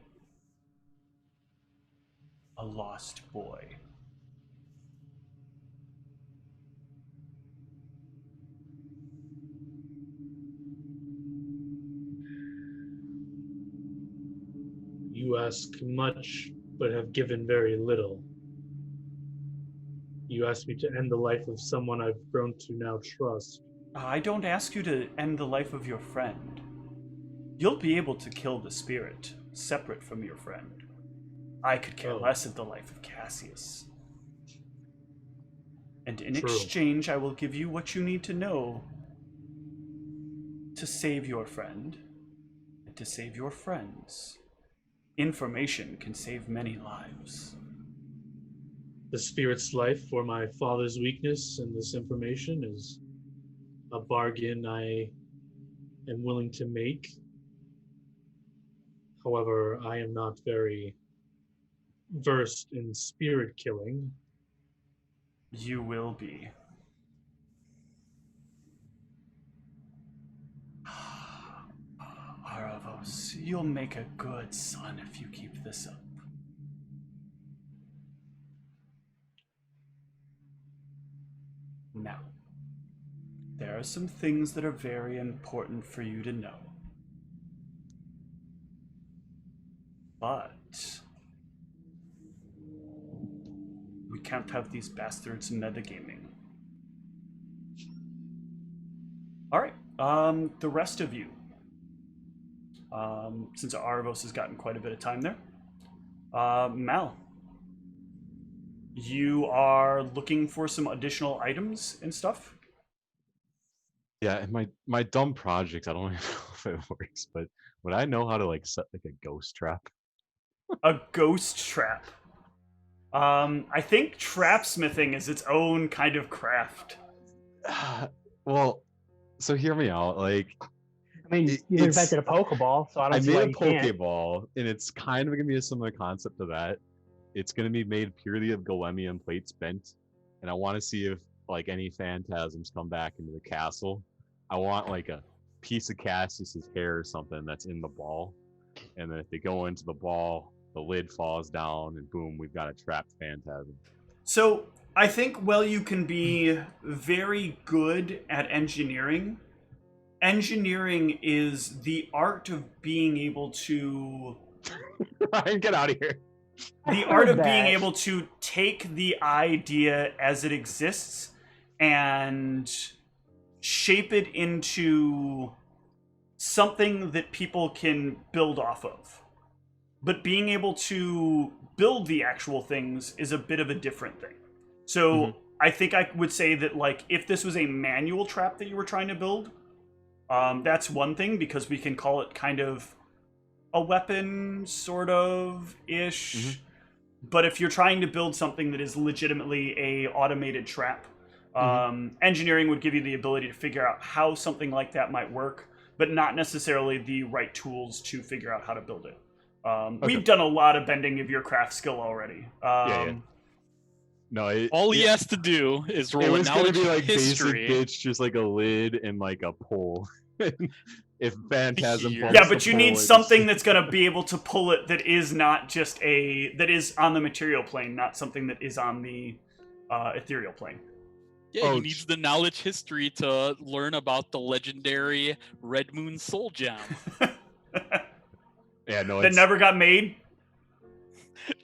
a lost boy? You ask much, but have given very little. You ask me to end the life of someone I've grown to now trust. I don't ask you to end the life of your friend. You'll be able to kill the spirit, separate from your friend. I could care less of the life of Cassius. And in True. exchange, I will give you what you need to know to save your friend and to save your friends. Information can save many lives. The spirit's life for my father's weakness, and this information is a bargain I am willing to make. However, I am not very versed in spirit killing. You will be. Aravos, you'll make a good son if you keep this up. Now, there are some things that are very important for you to know. But we can't have these bastards metagaming. Alright, the rest of you. Since Aravos has gotten quite a bit of time there. Mal. You are looking for some additional items and stuff? Yeah, and my dumb project, I don't even know if it works, but would I know how to like set like a ghost trap? A ghost trap. I think trapsmithing is its own kind of craft. Well, so hear me out. Like, I mean, you invented a Pokeball, so I I don't see made why a you can't. Pokeball, and it's kind of gonna be a similar concept to that. It's gonna be made purely of Golemium plates bent, and I want to see if like any phantasms come back into the castle. I want like a piece of Cassius's hair or something that's in the ball, and then if they go into the ball, the lid falls down, and boom, we've got a trapped phantasm. So, I think while you can be very good at engineering, engineering is the art of being able to... Ryan, get out of here. The art of being able to take the idea as it exists and shape it into something that people can build off of. But being able to build the actual things is a bit of a different thing. So I think I would say that, like, if this was a manual trap that you were trying to build, that's one thing, because we can call it kind of a weapon, sort of ish. But if you're trying to build something that is legitimately a automated trap, engineering would give you the ability to figure out how something like that might work, but not necessarily the right tools to figure out how to build it. We've done a lot of bending of your craft skill already. No, All he has to do is roll it a was gonna knowledge be of like history. basic bitch, just like a lid and like a pole. If Phantasm Yeah, bumps Yeah, the but you pole, need it's- something that's going to be able to pull it that is not just that is on the material plane, not something that is on the ethereal plane. Yeah, he Oh, needs the knowledge history to learn about the legendary Red Moon Soul Gem. Yeah, no, That it's, never got made.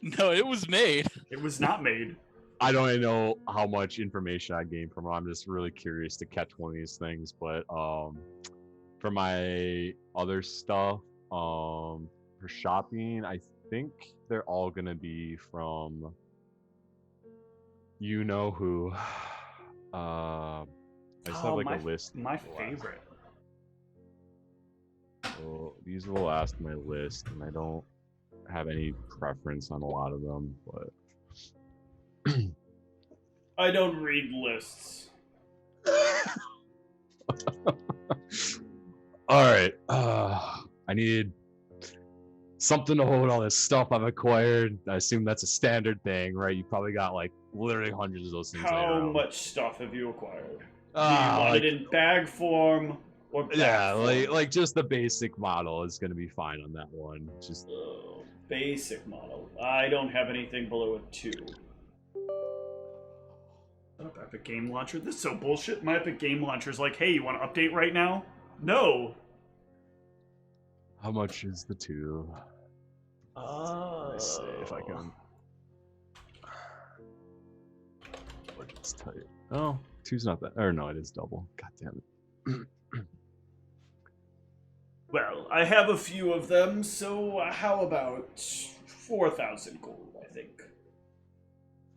No, it was made. It was not made. I don't even know how much information I gained from it. I'm just really curious to catch one of these things. But for my other stuff, for shopping, I think they're all gonna be from you know who. I just have like a list. My of the last- favorite. So these are the last of my list, and I don't have any preference on a lot of them, but I don't read lists. all right. I need something to hold all this stuff I've acquired. I assume that's a standard thing, right? You probably got like literally hundreds of those things. laying How around. much stuff have you acquired? Do you Ah, want like, it in bag form or pack yeah, form? like just the basic model is gonna be fine on that one. Just Basic model. I don't have anything below a 2. Shut up, Epic Game Launcher. This is so bullshit. My Epic Game Launcher's like, hey, you want to update right now? No. how much is the 2? Let's see if I Oh. can. Let's tell you. Oh, 2's not that. Or no, it is double. God damn it. Well, I have a few of them, so how about 4,000 gold, I think.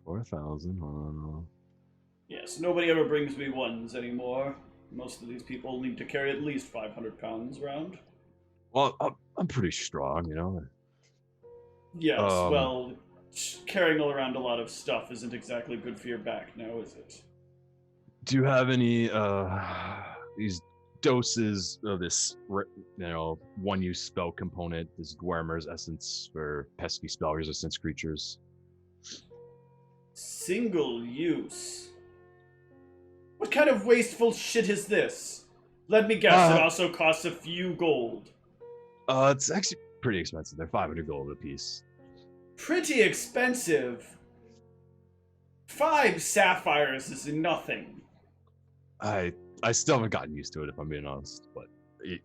4,000. Yes, nobody ever brings me ones anymore. Most of these people need to carry at least 500 pounds around. Well, I'm pretty strong, you know. Yes, well, carrying around a lot of stuff isn't exactly good for your back now, is it? Do you have any these doses of this, one-use spell component, this Dwemer's essence for pesky spell resistance creatures? Single use? What kind of wasteful shit is this? Let me guess, it also costs a few gold. It's actually pretty expensive. They're 500 gold a piece. Pretty expensive. 5 sapphires is nothing. I still haven't gotten used to it, if I'm being honest, but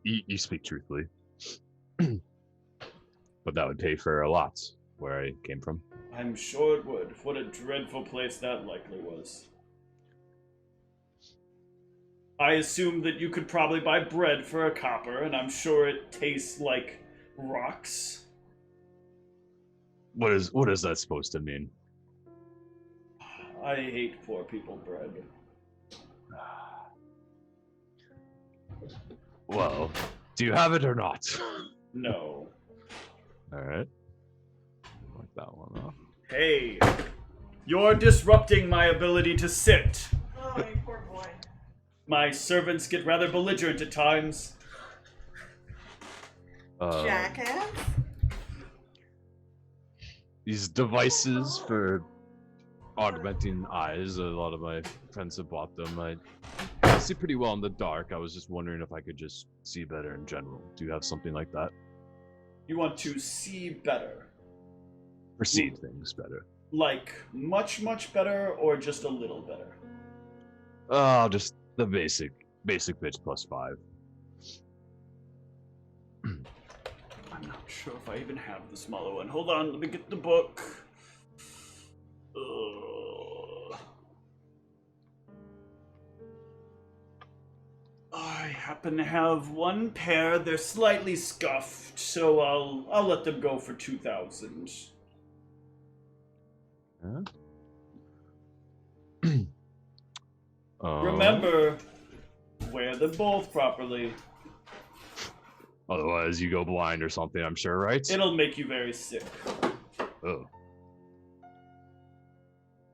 you speak truthfully. But that would pay for a lot where I came from. I'm sure it would. What a dreadful place that likely was. I assume that you could probably buy bread for a copper, and I'm sure it tastes like rocks. What is that supposed to mean? I hate poor people bread. Well, do you have it or not? No. Alright. Like that one off. Hey, you're disrupting my ability to sit. Oh, you poor boy. My servants get rather belligerent at times. Jackass? These devices for augmenting eyes, a lot of my friends have bought them. I see pretty well in the dark. I was just wondering if I could just see better in general. Do you have something like that? You want to see better? Perceive things better. Like, much, much better, or just a little better? Oh, just the basic bits plus 5. I'm not sure if I even have the smaller one. Hold on, let me get the book. I happen to have one pair. They're slightly scuffed, so I'll let them go for 2,000. Huh? Remember, wear them both properly. Otherwise, you go blind or something, I'm sure, right? It'll make you very sick. Oh.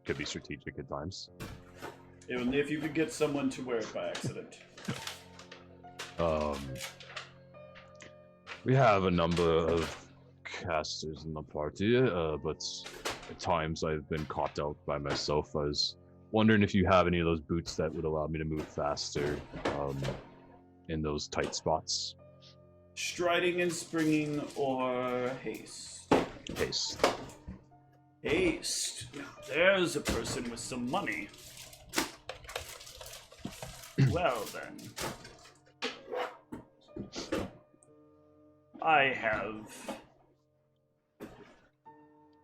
Could be strategic at times. Only if you could get someone to wear it by accident. We have a number of casters in the party, but at times I've been caught out by myself. I was wondering if you have any of those boots that would allow me to move faster in those tight spots. Striding and springing or haste? Haste. Haste. Now, there's a person with some money. Well then.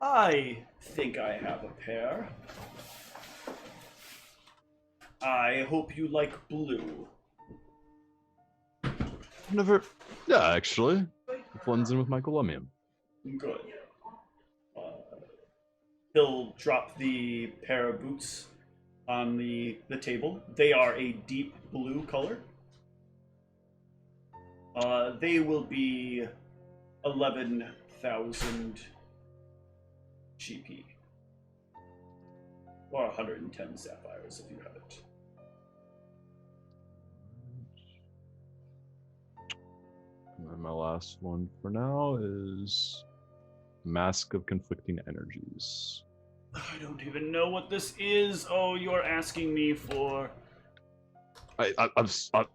I think I have a pair. I hope you like blue. Never. Yeah, actually. It blends in with my Golemium. Good. He'll drop the pair of boots on the table. They are a deep blue color. They will be 11,000 GP. Or 110 sapphires if you have it. And my last one for now is Mask of Conflicting Energies. I don't even know what this is. Oh, you're asking me for... I'm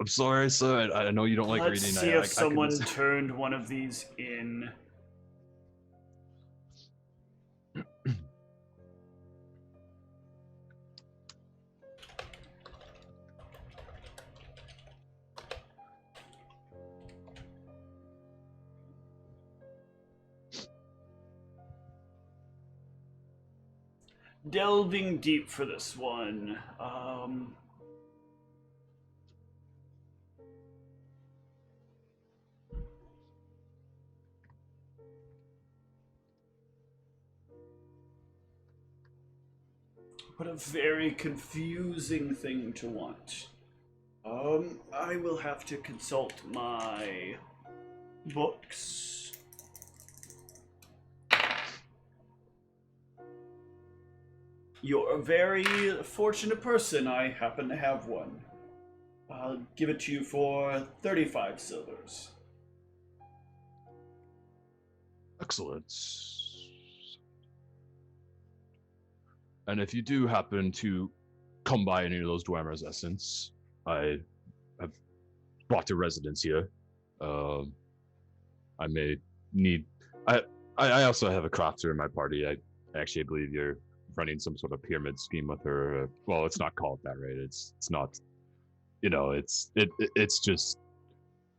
sorry, sir. I know you don't like Let's reading. see if someone turned one of these in. Delving deep for this one. What a very confusing thing to want. I will have to consult my books. You're a very fortunate person. I happen to have one. I'll give it to you for 35 silvers. Excellent. And if you do happen to come by any of those Dwemer's essence, I have bought a residence here. I may need. I also have a crafter in my party. I actually believe you're running some sort of pyramid scheme with her. Well, it's not called that, right? It's not. You know, it's just.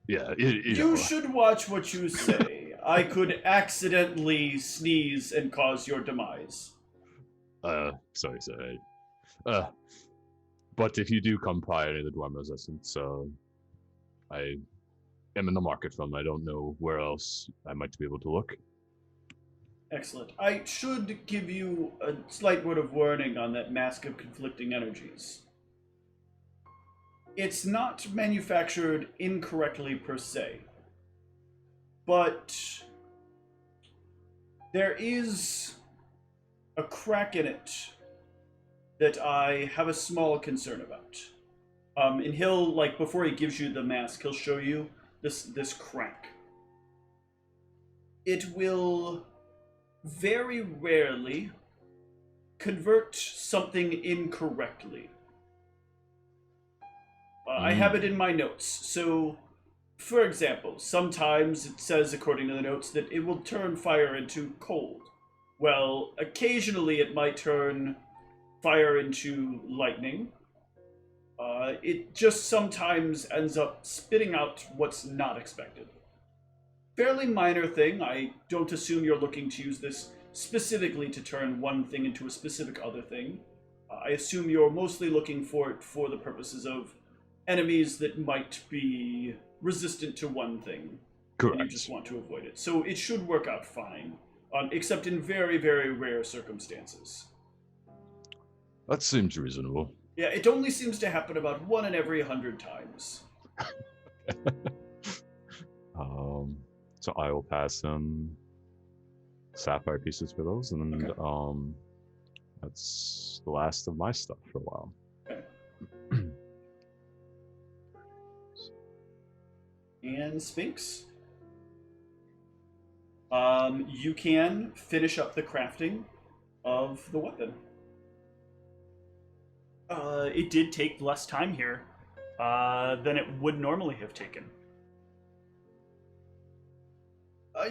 Yeah. You should watch what you say. I could accidentally sneeze and cause your demise. Sorry. But if you do come by any of the Dwemer's essence, I am in the market for them. I don't know where else I might be able to look. Excellent. I should give you a slight word of warning on that Mask of Conflicting Energies. It's not manufactured incorrectly per se, but there is a crack in it that I have a small concern about. And he'll, like, before he gives you the mask, he'll show you this crack. It will very rarely convert something incorrectly. I have it in my notes. So, for example, sometimes it says, according to the notes, that it will turn fire into cold. Well, occasionally it might turn fire into lightning. It just sometimes ends up spitting out what's not expected. Fairly minor thing. I don't assume you're looking to use this specifically to turn one thing into a specific other thing. I assume you're mostly looking for it for the purposes of enemies that might be resistant to one thing. Correct. And you just want to avoid it. So it should work out fine, except in very, very rare circumstances. That seems reasonable. Yeah, it only seems to happen about 1 in every 100 times. So I will pass some sapphire pieces for those, and Okay. That's the last of my stuff for a while. Okay. And Sphinx. You can finish up the crafting of the weapon. It did take less time here than it would normally have taken.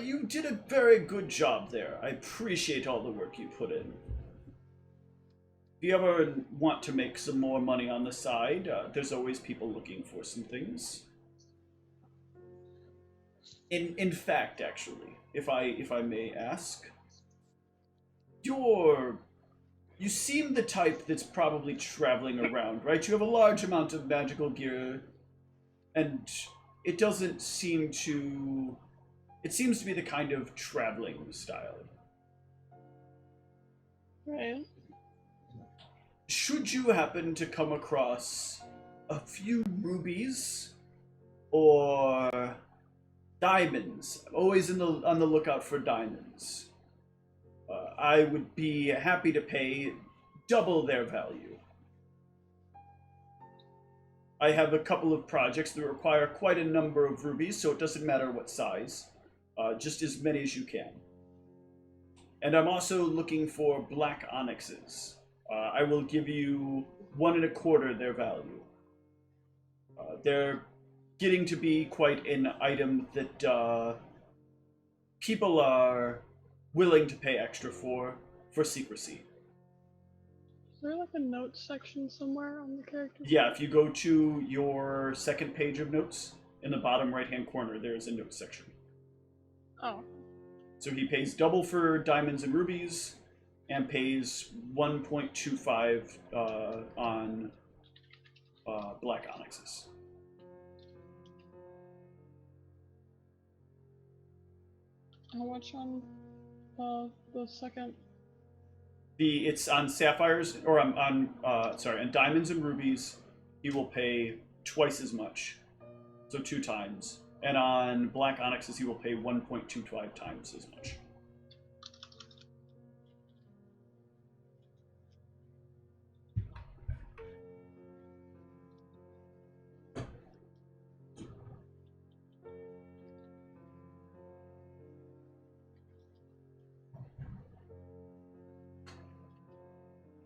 You did a very good job there. I appreciate all the work you put in. If you ever want to make some more money on the side, there's always people looking for some things. In fact, actually, if I may ask, you seem the type that's probably traveling around, right? You have a large amount of magical gear, and it doesn't seem to... It seems to be the kind of traveling style. Right. Should you happen to come across a few rubies or diamonds, I'm always on the lookout for diamonds. I would be happy to pay double their value. I have a couple of projects that require quite a number of rubies, so it doesn't matter what size, just as many as you can. And I'm also looking for black onyxes. I will give you 1 1/4 their value. They're getting to be quite an item that people are willing to pay extra for secrecy. Is there like a notes section somewhere on the character? Yeah, if you go to your second page of notes, in the bottom right-hand corner, there's a notes section. Oh. So he pays double for diamonds and rubies, and pays 1.25 on black onyxes. How much on the second It's on sapphires or on diamonds and rubies. He will pay twice as much, so 2 times. And on black onyxes, he will pay 1.25 times as much.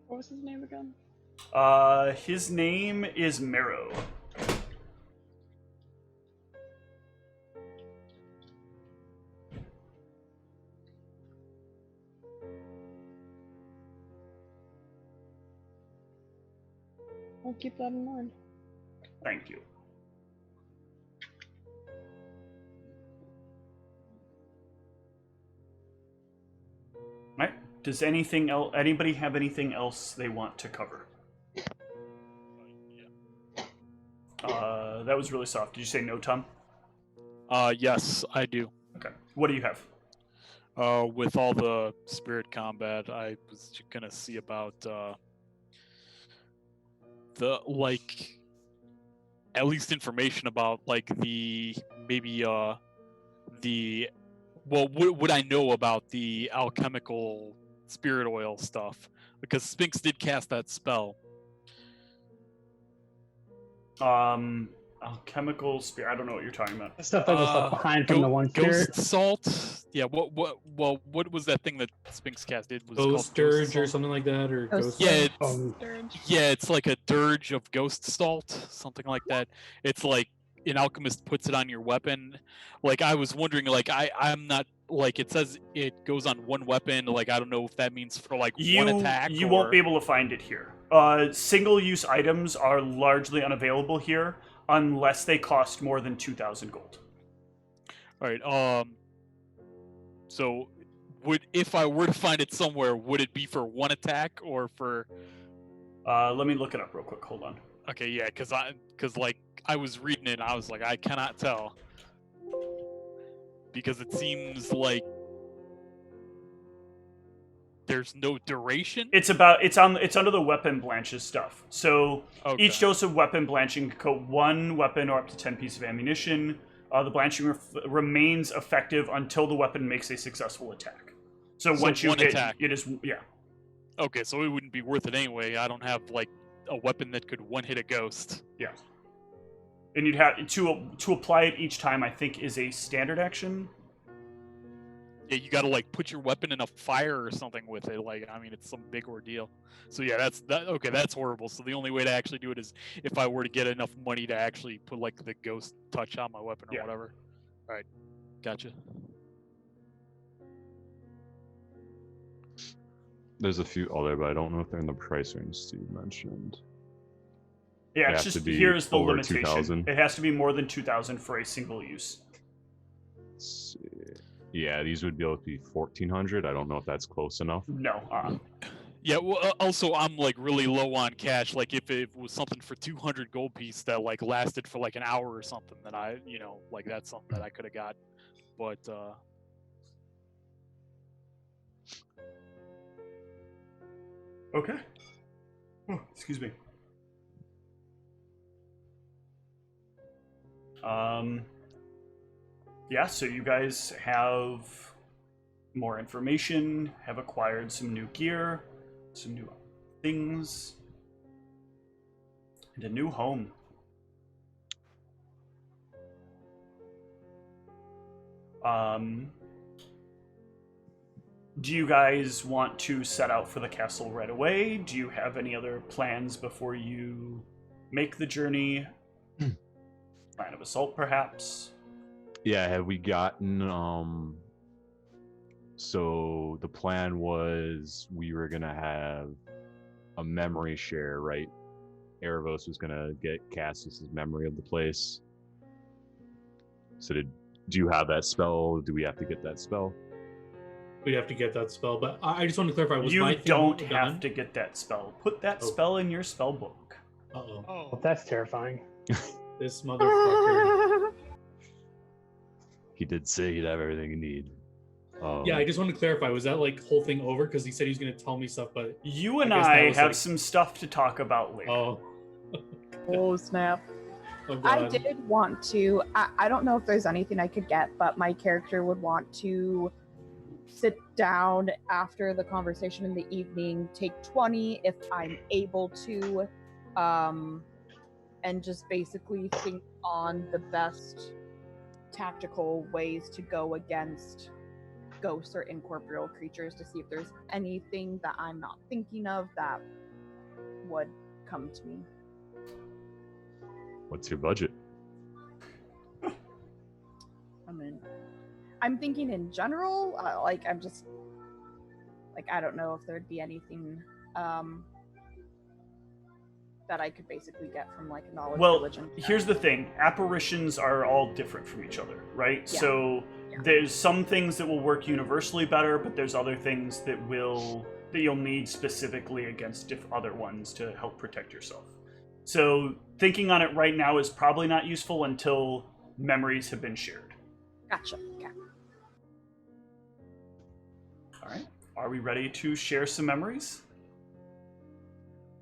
What was his name again? His name is Marrow. I'll keep that in mind. Thank you. Alright. Does anybody have anything else they want to cover? That was really soft. Did you say no, Tom? Yes, I do. Okay. What do you have? With all the spirit combat, I was gonna see about the at least information about the what would I know about the alchemical spirit oil stuff, because Sphinx did cast that spell. Alchemical spirit. I don't know what you're talking about. The stuff that was left behind from the one spirit. Ghost salt. Yeah. What was that thing that Sphinx cast? It was Ghost called dirge or salt? something like that, or Ghost ghost. Yeah, Dirge. it's like a dirge of ghost salt, something like that. It's like an alchemist puts it on your weapon. I was wondering, I'm not it says it goes on one weapon. I don't know if that means for one attack. You won't be able to find it here. Single-use items are largely unavailable here unless they cost more than 2,000 gold. All right. So, if I were to find it somewhere, would it be for one attack or for? Let me look it up real quick. Hold on. Okay, yeah, because I was reading it and I was like, I cannot tell, because it seems like there's no duration. It's under the weapon blanches stuff. So Okay. each dose of weapon blanching can coat 1 weapon or up to 10 pieces of ammunition. The blanching remains effective until the weapon makes a successful attack. So once you one hit, attack. it is Okay, so it wouldn't be worth it anyway. I don't have a weapon that could one hit a ghost. yeah. And you'd have to apply it each time. I think is a standard action. Yeah, you got to put your weapon in a fire or something with it. It's some big ordeal. So yeah, okay. That's horrible. So the only way to actually do it is if I were to get enough money to actually put the ghost touch on my weapon or whatever. All right, gotcha. There's a few other, but I don't know if they're in the price range Steve mentioned. Yeah, They it's have just to be here's the over limitation. 2,000. It has to be more than 2,000 for a single use. Let's see. Yeah, these would be able to be 1,400. I don't know if that's close enough. No. Yeah. Well, also I'm really low on cash. If it was something for 200 gold piece that lasted for an hour or something, then I that's something that I could have got. But Okay. Oh, excuse me. Yeah, so you guys have more information, have acquired some new gear, some new things, and a new home. Do you guys want to set out for the castle right away? Do you have any other plans before you make the journey? Plan of assault, perhaps? Yeah, have we gotten so the plan was we were gonna have a memory share, right? Erebos was gonna get Cassius's memory of the place. So do you have that spell? Do we have to get that spell? We'd have to get that spell, but I just want to clarify. Was You my thing don't done? have to get that spell. Put that spell in your spell book. Uh-oh. Well, that's terrifying. This motherfucker. He did say he'd have everything he need. Yeah, I just wanted to clarify. Was that like whole thing over? Because he said he was going to tell me stuff, but You and guess that I was, have like- some stuff to talk about later. oh, Oh snap! oh I god. did want to. I don't know if there's anything I could get, but my character would want to sit down after the conversation in the evening, take 20 if I'm able to, and just basically think on the best tactical ways to go against ghosts or incorporeal creatures to see if there's anything that I'm not thinking of that would come to me. What's your budget? I mean, I'm thinking in general, like I'm just like I don't know if there'd be anything that I could basically get from like a knowledge religion. Here's the thing. Apparitions are all different from each other, right? Yeah. So Yeah. there's some things that will work universally better, but there's other things that you'll need specifically against other ones to help protect yourself. So thinking on it right now is probably not useful until memories have been shared. Gotcha. Okay. All right. Are we ready to share some memories?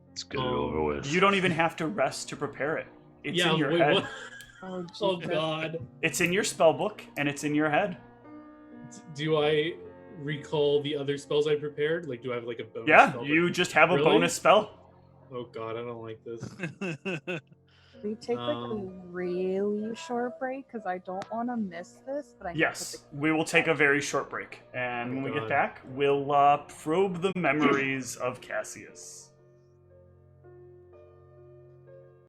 Let's get it over with. You don't even have to rest to prepare it. It's Yeah, in your wait, head. what? Oh, Oh Jesus. god. It's in your spell book, and it's in your head. Do I recall the other spells I prepared? Like, do I have like a bonus Yeah, spell? you just have a Really? bonus spell. Oh god, I don't like this. We take like a really short break because I don't want to miss this. But I need to Yes, put we will take a very short break. And when we get God. back, we'll probe the memories of Cassius.